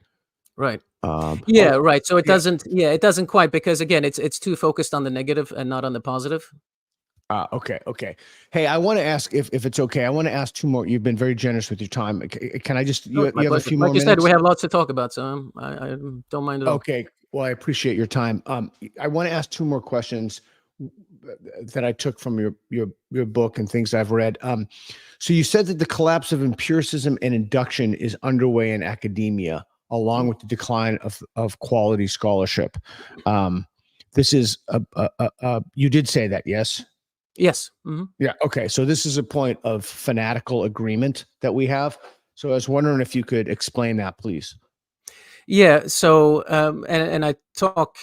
Right. Right. So it doesn't. Yeah, it doesn't quite, because again, it's too focused on the negative and not on the positive. Okay. Hey, I want to ask, if it's okay, I want to ask two more. You've been very generous with your time. Can I just, you have a few more minutes? Like you said, we have lots to talk about, so I don't mind at all. Okay. Well, I appreciate your time. I want to ask two more questions that I took from your book and things I've read. So you said that the collapse of empiricism and induction is underway in academia, along with the decline of quality scholarship. This is you did say that, yes? Yes. Mm-hmm. Yeah. Okay. So this is a point of fanatical agreement that we have. So I was wondering if you could explain that, please. Yeah. So, and I talk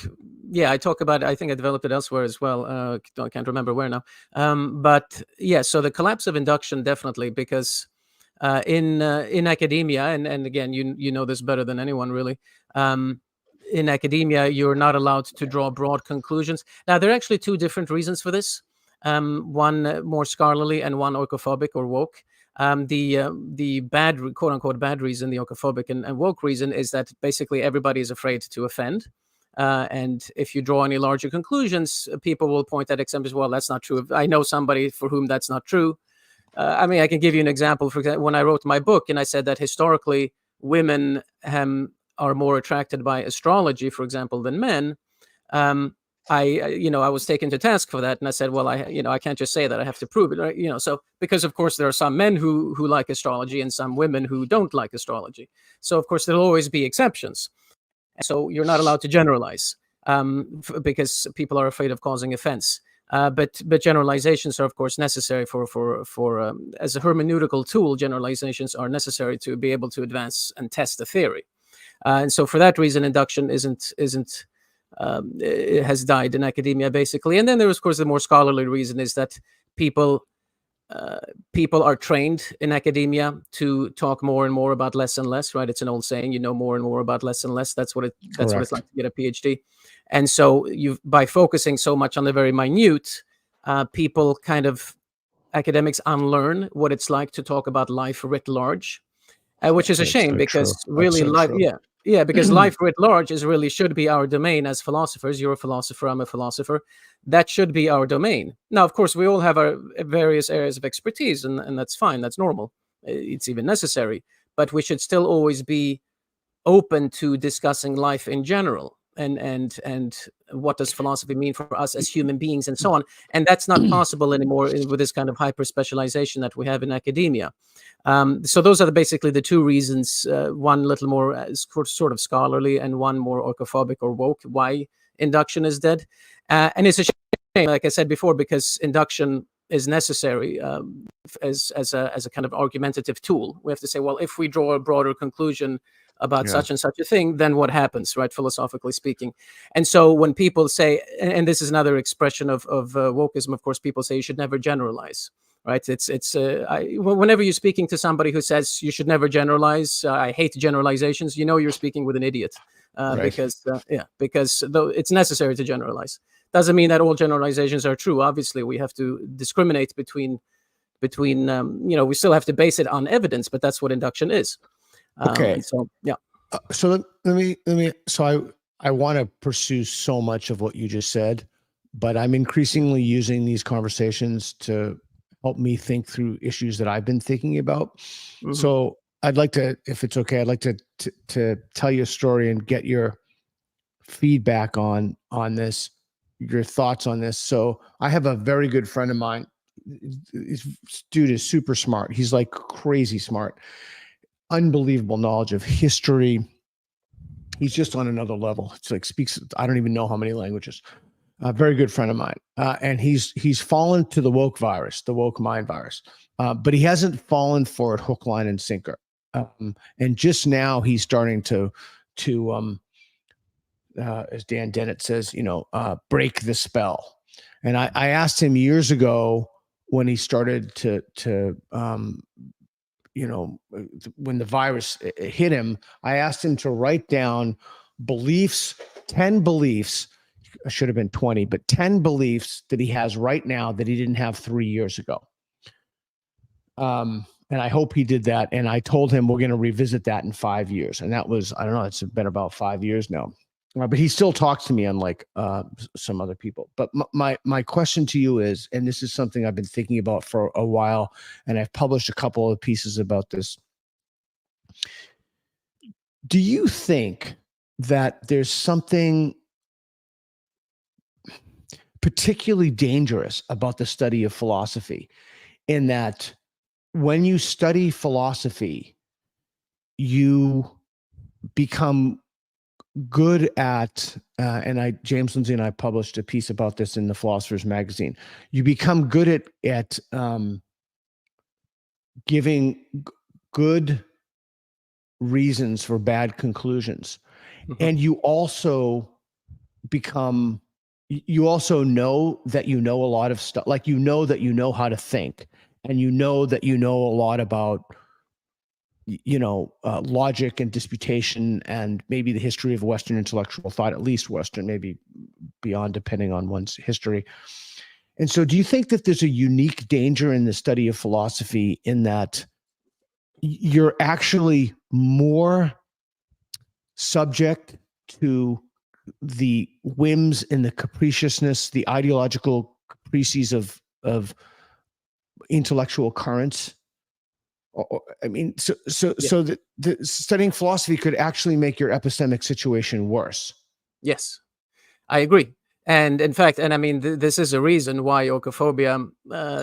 about it. I think I developed it elsewhere as well. I can't remember where now. But yeah, so the collapse of induction, definitely, because in academia, and again, you know this better than anyone, really. In academia, you're not allowed to draw broad conclusions. Now, there are actually two different reasons for this. One more scholarly and one oikophobic or woke. The bad, quote unquote, bad reason, the oikophobic and woke reason, is that basically everybody is afraid to offend. And if you draw any larger conclusions, people will point at examples. Well, that's not true. I know somebody for whom that's not true. I mean, I can give you an example. For example, when I wrote my book and I said that historically women are more attracted by astrology, for example, than men. I was taken to task for that, and I said, well, I can't just say that, I have to prove it, right? So because of course there are some men who like astrology and some women who don't like astrology. So of course there'll always be exceptions. So you're not allowed to generalize, because people are afraid of causing offense. But generalizations are of course necessary for as a hermeneutical tool. Generalizations are necessary to be able to advance and test a theory. And so for that reason, induction it has died in academia, basically. And then there is, of course, the more scholarly reason is that people are trained in academia to talk more and more about less and less, right? It's an old saying, you know more and more about less and less. That's what it's like to get a PhD. And so by focusing so much on the very minute, people academics unlearn what it's like to talk about life writ large. Which is a shame, because really life, because life writ large should be our domain as philosophers. You're a philosopher, I'm a philosopher. That should be our domain. Now, of course, we all have our various areas of expertise, and that's fine. That's normal. It's even necessary. But we should still always be open to discussing life in general, and what does philosophy mean for us as human beings, and so on. And that's not possible anymore with this kind of hyper specialization that we have in academia. So those are basically the two reasons, one little more sort of scholarly and one more oikophobic or woke, why induction is dead. And it's a shame, like I said before, because induction is necessary as a kind of argumentative tool. We have to say, well, if we draw a broader conclusion about such and such a thing, then what happens, right, philosophically speaking? And so when people say, and this is another expression of wokeism, of course, people say you should never generalize. Right. Whenever you're speaking to somebody who says you should never generalize, I hate generalizations, you're speaking with an idiot, because though it's necessary to generalize. Doesn't mean that all generalizations are true. Obviously, we have to discriminate between we still have to base it on evidence, but that's what induction is. Okay. So, yeah. So let me. So I want to pursue so much of what you just said, but I'm increasingly using these conversations to help me think through issues that I've been thinking about. Mm-hmm. So I'd like to, if it's okay, I'd like to tell you a story and get your feedback on this, your thoughts on this. So I have a very good friend of mine. This dude is super smart. He's like crazy smart, unbelievable knowledge of history. He's just on another level. It's like speaks, I don't even know how many languages. A very good friend of mine. And he's fallen to the woke virus, the woke mind virus. But he hasn't fallen for it hook, line, and sinker. And just now he's starting to as Dan Dennett says, break the spell. And I asked him years ago when he started to when the virus hit him, I asked him to write down 10 beliefs. I should have been 20, but 10 beliefs that he has right now that he didn't have 3 years ago. And I hope he did that. And I told him we're going to revisit that in 5 years. And that was, I don't know, it's been about 5 years now. But he still talks to me, unlike some other people. But my question to you is, and this is something I've been thinking about for a while, and I've published a couple of pieces about this. Do you think that there's something particularly dangerous about the study of philosophy, in that when you study philosophy, you become good at, James Lindsay and I published a piece about this in the Philosopher's Magazine. You become good at giving good reasons for bad conclusions. Mm-hmm. And you also know that you know a lot of stuff, like that you know how to think, and that you know a lot about logic and disputation, and maybe the history of Western intellectual thought, at least Western, maybe beyond, depending on one's history. And so do you think that there's a unique danger in the study of philosophy, in that you're actually more subject to the whims and the capriciousness, the ideological caprices of intellectual currents? So the studying philosophy could actually make your epistemic situation worse. Yes, I agree. And in fact, and I mean, this is a reason why oikophobia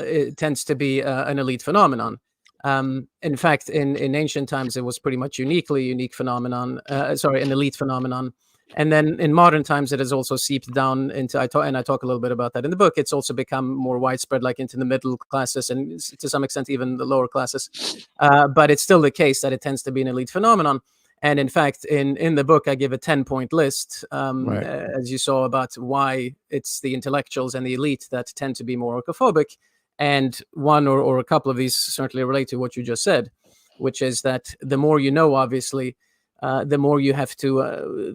it tends to be an elite phenomenon. In fact, in ancient times, it was pretty much unique phenomenon. Sorry, an elite phenomenon. And then in modern times, it has also seeped down into. I talk a little bit about that in the book. It's also become more widespread, like into the middle classes and to some extent even the lower classes. But it's still the case that it tends to be an elite phenomenon. And in fact, in the book, I give a 10-point list, as you saw, about why it's the intellectuals and the elite that tend to be more oikophobic. And one or a couple of these certainly relate to what you just said, which is that the more you know, obviously, the more you have to,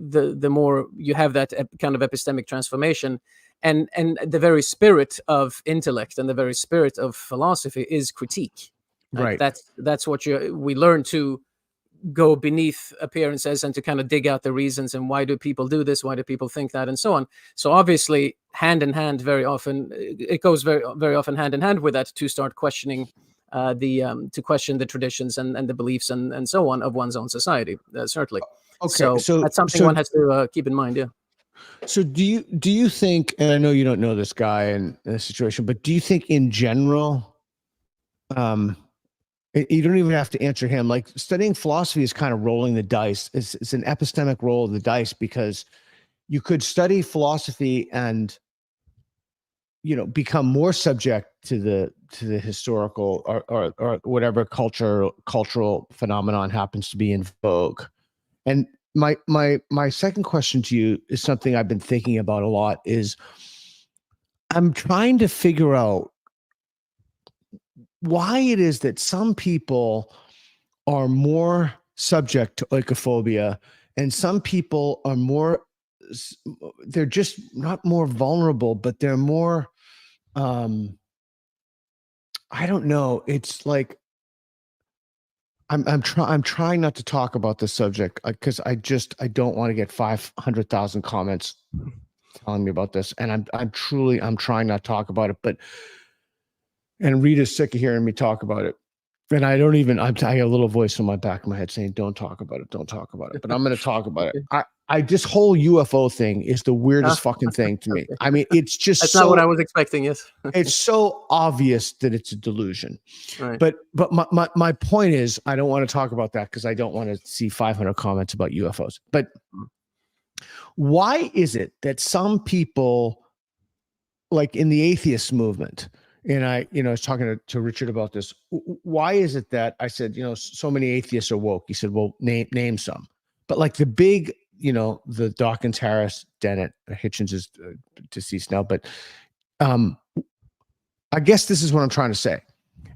the more you have that kind of epistemic transformation. And the very spirit of intellect and the very spirit of philosophy is critique. Right. That's what we learn to go beneath appearances and to kind of dig out the reasons and why do people do this, why do people think that, and so on. So obviously, hand in hand, very often it goes very very often hand in hand with that to start questioning to question the traditions and the beliefs and so on of one's own society. Certainly. Okay, so that's something one has to keep in mind. Yeah. So do you think, and I know you don't know this guy in this situation, but do you think in general, you don't even have to answer him. Like studying philosophy is kind of rolling the dice. It's an epistemic roll of the dice, because you could study philosophy and, become more subject to the historical or whatever cultural phenomenon happens to be in vogue. And my second question to you is something I've been thinking about a lot. Is I'm trying to figure out why it is that some people are more subject to oikophobia and some people are they're just not more vulnerable, but they're more, I don't know. It's like, I'm trying not to talk about this subject because I don't want to get 500,000 comments telling me about this. And I'm trying not to talk about it, and Rita's sick of hearing me talk about it. And I got a little voice in my back of my head saying, don't talk about it. Don't talk about it. But I'm going to talk about it. This whole UFO thing is the weirdest fucking thing to me. I mean, it's just that's not what I was expecting. Yes. It's so obvious that it's a delusion. Right. But my point is, I don't want to talk about that because I don't want to see 500 comments about UFOs. But why is it that some people, like in the atheist movement, and I was talking to Richard about this. Why is it that I said, so many atheists are woke? He said, well, name some. But like the big, the Dawkins, Harris, Dennett, Hitchens is deceased now. But I guess this is what I'm trying to say.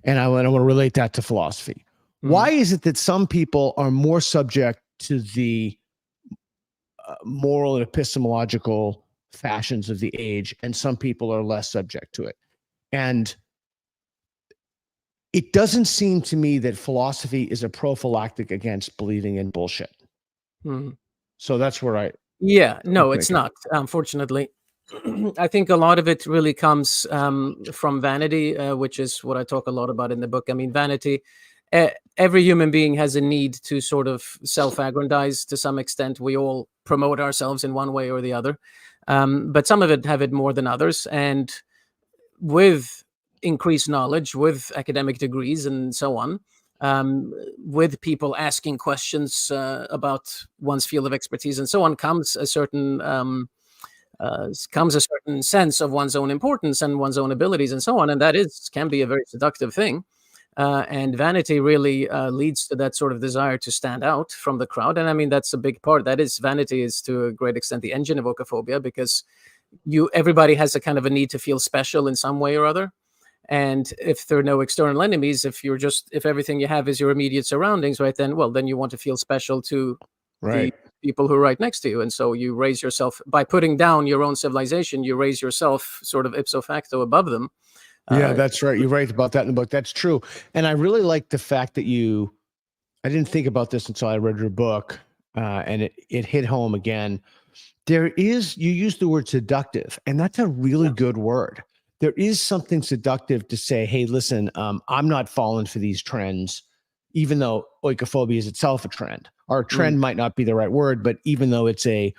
And I want to relate that to philosophy. Why is it that some people are more subject to the moral and epistemological fashions of the age, and some people are less subject to it? And it doesn't seem to me that philosophy is a prophylactic against believing in bullshit. So that's where it's not, unfortunately. I think a lot of it really comes from vanity, which is what I talk a lot about in the book. I mean, vanity, every human being has a need to sort of self-aggrandize to some extent. We all promote ourselves in one way or the other. But some of it have it more than others. And with increased knowledge, with academic degrees and so on, with people asking questions about one's field of expertise and so on, comes a certain sense of one's own importance and one's own abilities and so on. And that can be a very seductive thing. And vanity really leads to that sort of desire to stand out from the crowd. And I mean, that's a big part. Vanity is to a great extent the engine of oikophobia, because everybody has a kind of a need to feel special in some way or other. And if there are no external enemies, if everything you have is your immediate surroundings, right, then you want to feel special to the people who are right next to you. And so you raise yourself by putting down your own civilization, you raise yourself sort of ipso facto above them. Yeah, that's right. You write about that in the book. That's true. And I really like the fact that I didn't think about this until I read your book, and it hit home again. You use the word seductive, and that's a really good word. There is something seductive to say, hey, listen, I'm not falling for these trends, even though oikophobia is itself a trend. Or a trend might not be the right word, but even though it's a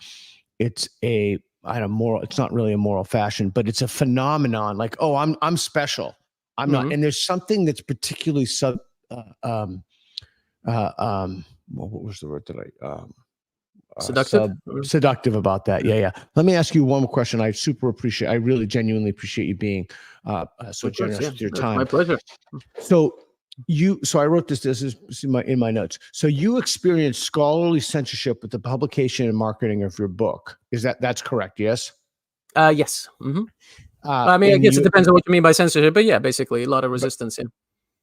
I don't moral. It's not really a moral fashion, but it's a phenomenon. Like, oh, I'm special. I'm not. And there's something that's particularly what was the word that seductive? Seductive about that. Yeah. Let me ask you one more question. I really genuinely appreciate you being so generous with your time. My pleasure. So I wrote this is in my notes. So you experienced scholarly censorship with the publication and marketing of your book. That's correct? Yes. Yes. I mean, I guess it depends on what you mean by censorship, but yeah, basically a lot of resistance.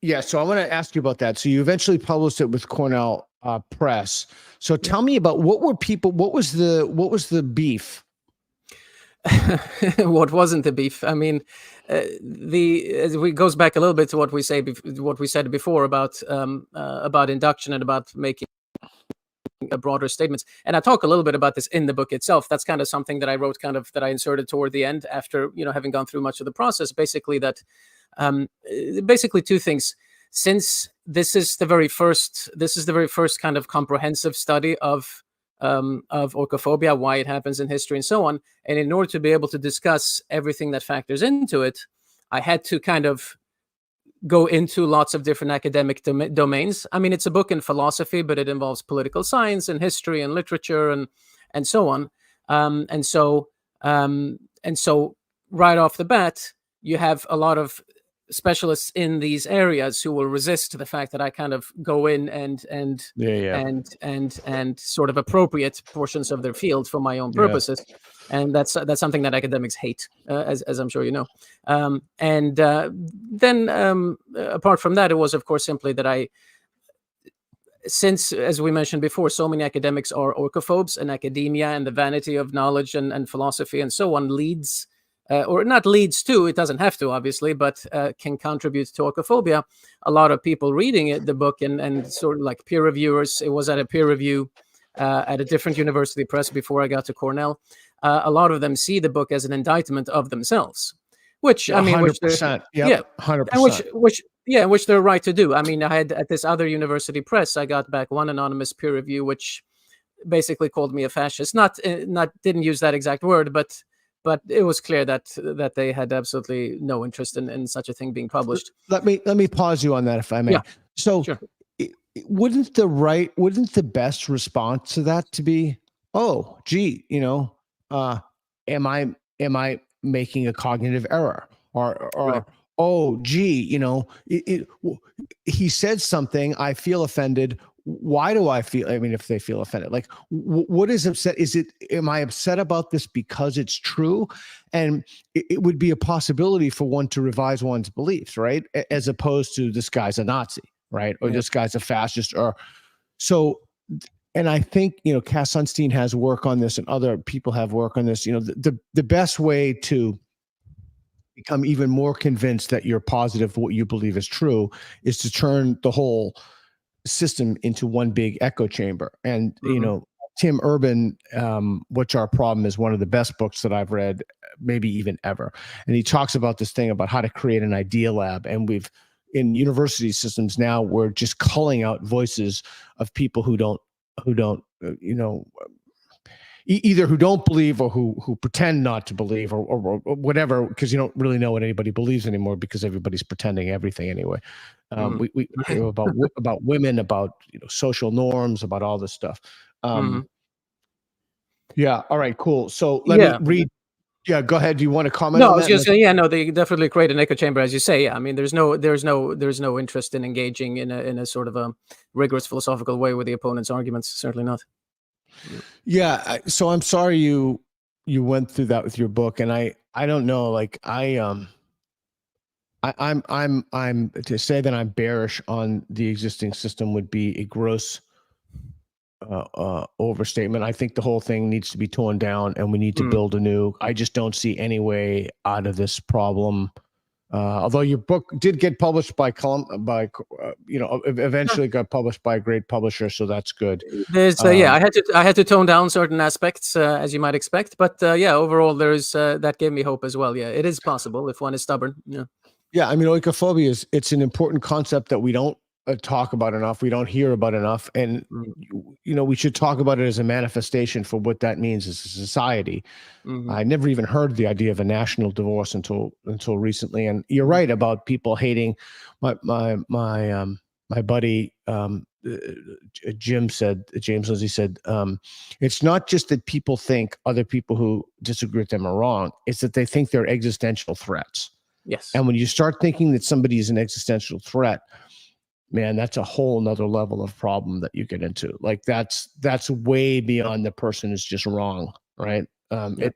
Yeah. So I want to ask you about that. So you eventually published it with Cornell Press. So tell me about what was the beef? What wasn't the beef? I mean, it goes back a little bit to what we said before about induction and about making a broader statements. And I talk a little bit about this in the book itself. That's kind of something that I wrote, that I inserted toward the end after having gone through much of the process. Basically, that basically two things. Since this is the very first kind of comprehensive study of oikophobia, why it happens in history and so on. And in order to be able to discuss everything that factors into it, I had to kind of go into lots of different academic domains. I mean, it's a book in philosophy, but it involves political science and history and literature and so on. And so right off the bat, you have a lot of specialists in these areas who will resist the fact that I kind of go in and sort of appropriate portions of their field for my own purposes. And that's something that academics hate, as I'm sure you know. Then apart from that, it was of course simply that since, as we mentioned before, so many academics are oikophobes, and academia and the vanity of knowledge and philosophy and so on leads or not leads to, it doesn't have to obviously, but can contribute to oikophobia. A lot of people reading the book and sort of like peer reviewers. It was at a peer review at a different university press before I got to Cornell. A lot of them see the book as an indictment of themselves, which I mean, 100%. Yeah, 100%. Which they're right to do. I mean, I had at this other university press, I got back one anonymous peer review, which basically called me a fascist. Didn't use that exact word, but it was clear that they had absolutely no interest in such a thing being published. Let me pause you on that, if I may. Yeah, so sure. Wouldn't the best response to that to be, oh, gee, am I making a cognitive error? Or Right. Oh, gee, he said something, I feel offended. Why do I feel? I mean, if they feel offended, like what is upset? Am I upset about this because it's true? And it would be a possibility for one to revise one's beliefs, right? As opposed to, this guy's a Nazi, right? Or this guy's a fascist, or so. And I think, Cass Sunstein has work on this and other people have work on this. The best way to become even more convinced that you're positive what you believe is true is to turn the whole system into one big echo chamber. And Tim Urban, What's Our Problem, is one of the best books that I've read, maybe even ever. And he talks about this thing about how to create an idea lab. And in university systems now, we're just culling out voices of people who don't either who don't believe or who pretend not to believe or whatever, because you don't really know what anybody believes anymore because everybody's pretending everything anyway. We about women, about social norms, about all this stuff. Yeah. All right. Cool. So let me read. Yeah. Go ahead. Do you want to comment? No, on I was that? just saying, they definitely create an echo chamber, as you say. I mean, there's no interest in engaging in a sort of a rigorous philosophical way with the opponent's arguments. Certainly not. Yeah. So I'm sorry you went through that with your book, and I don't know, like I'm to say that I'm bearish on the existing system would be a gross overstatement. I think the whole thing needs to be torn down, and we need to build anew. I just don't see any way out of this problem. Although your book did get published eventually got published by a great publisher, so that's good. I had to tone down certain aspects, as you might expect, but overall there's that gave me hope as well. Yeah, it is possible if one is stubborn. Yeah. Yeah, I mean, oikophobia it's an important concept that we don't talk about enough. We don't hear about enough. And, we should talk about it as a manifestation for what that means as a society. I never even heard the idea of a national divorce until recently. And you're right about people hating. My buddy James Lindsay said, it's not just that people think other people who disagree with them are wrong. It's that they think they're existential threats. Yes. And when you start thinking that somebody is an existential threat, man, that's a whole nother level of problem that you get into. Like that's way beyond the person is just wrong, right? And that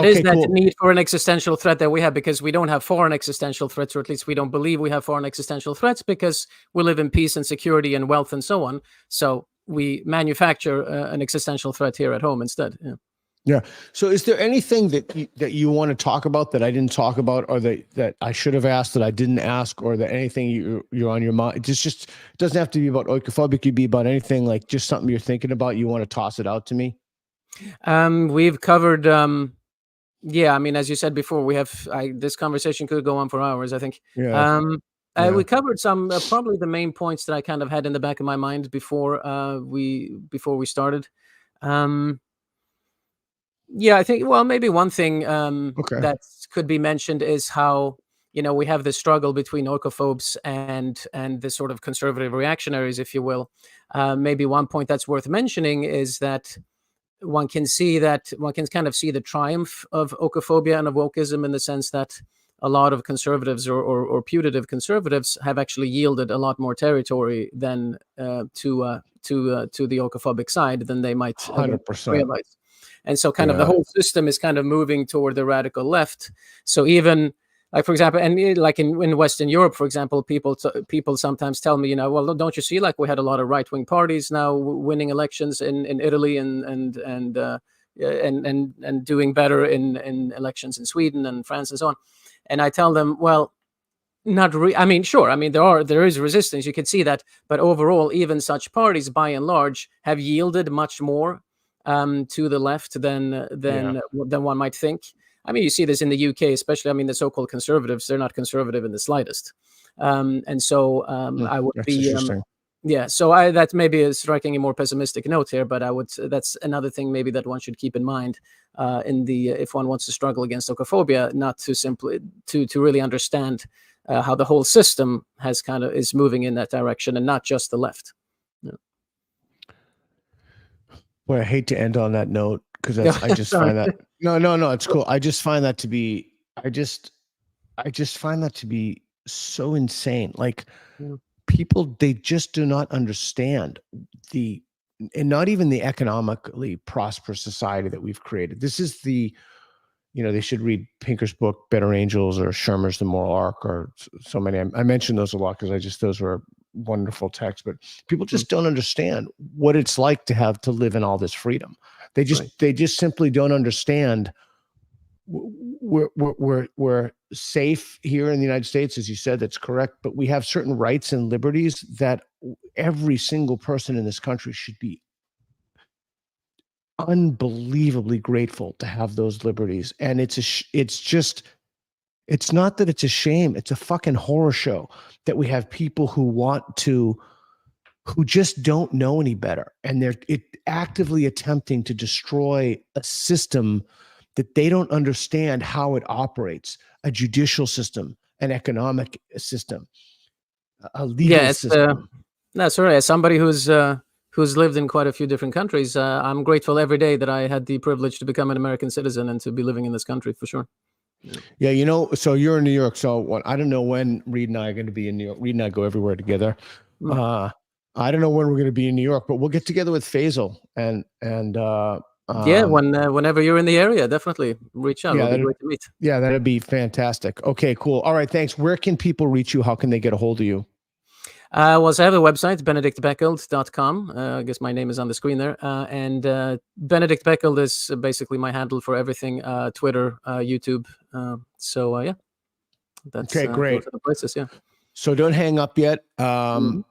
is that need for an existential threat that we have, because we don't have foreign existential threats, or at least we don't believe we have foreign existential threats, because we live in peace and security and wealth and so on. So we manufacture an existential threat here at home instead. Yeah. So is there anything that you want to talk about that I didn't talk about, or that I should have asked that I didn't ask, or that anything you're on your mind? It just doesn't have to be about oikophobia. It could be about anything, like just something you're thinking about. You want to toss it out to me? We've covered, yeah, I mean, as you said before, we have, this conversation could go on for hours, I think. Yeah. We covered some, probably the main points that I kind of had in the back of my mind before we started. Yeah, I think, well, maybe one thing that could be mentioned is how, we have this struggle between oikophobes and the sort of conservative reactionaries, if you will. Maybe one point that's worth mentioning is that one can kind of see the triumph of oikophobia and of wokeism, in the sense that a lot of conservatives or putative conservatives have actually yielded a lot more territory than to the oikophobic side than they might 100% realize. And so kind of the whole system is kind of moving toward the radical left. So even, like, for example, and like in Western Europe, for example, people sometimes tell me, well, don't you see, like, we had a lot of right-wing parties now winning elections in Italy and doing better in elections in Sweden and France and so on. And I tell them, well, I mean, sure. I mean, there is resistance. You can see that. But overall, even such parties, by and large, have yielded much more to the left than one might think. I mean, you see this in the UK, especially. I mean, the so-called conservatives, they're not conservative in the slightest. And so I would be, yeah. So that maybe is striking a more pessimistic note here, but that's another thing maybe that one should keep in mind if one wants to struggle against oikophobia, not to simply to really understand how the whole system is moving in that direction, and not just the left. Well, I hate to end on that note, because I just find that no, it's cool. I just find that to be, I just find that to be so insane. Like, people, they just do not understand and not even the economically prosperous society that we've created. This is they should read Pinker's book, Better Angels, or Shermer's The Moral Arc, or so many. I mention those a lot because those were wonderful texts, but people just don't understand what it's like to live in all this freedom. They just simply don't understand. We're safe here in the United States, as you said. That's correct, but we have certain rights and liberties that every single person in this country should be unbelievably grateful to have those liberties. And it's not that it's a shame. It's a fucking horror show that we have people who just don't know any better. And they're actively attempting to destroy a system that they don't understand how it operates, a judicial system, an economic system, a legal system. That's right. As somebody who's lived in quite a few different countries, I'm grateful every day that I had the privilege to become an American citizen and to be living in this country, for sure. Yeah, so you're in New York. So I don't know when Reed and I are going to be in New York. Reed and I go everywhere together. I don't know when we're going to be in New York, but we'll get together with Faisal and whenever you're in the area, definitely reach out. It'll be great to meet. Yeah, that'd be fantastic. Okay, cool. All right, thanks. Where can people reach you? How can they get a hold of you? So I have a website, benedictbeckeld.com. I guess my name is on the screen there. And Benedict Beckeld is basically my handle for everything, Twitter, YouTube. Yeah. That's okay, great. Those are the places, yeah. So don't hang up yet.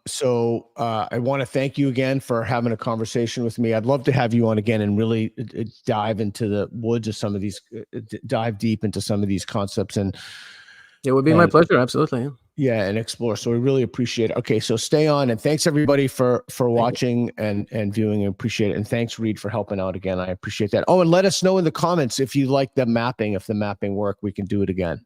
So I want to thank you again for having a conversation with me. I'd love to have you on again and really dive into the woods of some of these, dive deep into some of these concepts. And It would be my pleasure. Absolutely. Yeah, and explore. So we really appreciate it. Okay, so stay on, and thanks everybody for watching and viewing. I appreciate it, and thanks Reed for helping out again. I appreciate that. Oh, and let us know in the comments if you like the mapping. If the mapping work, we can do it again.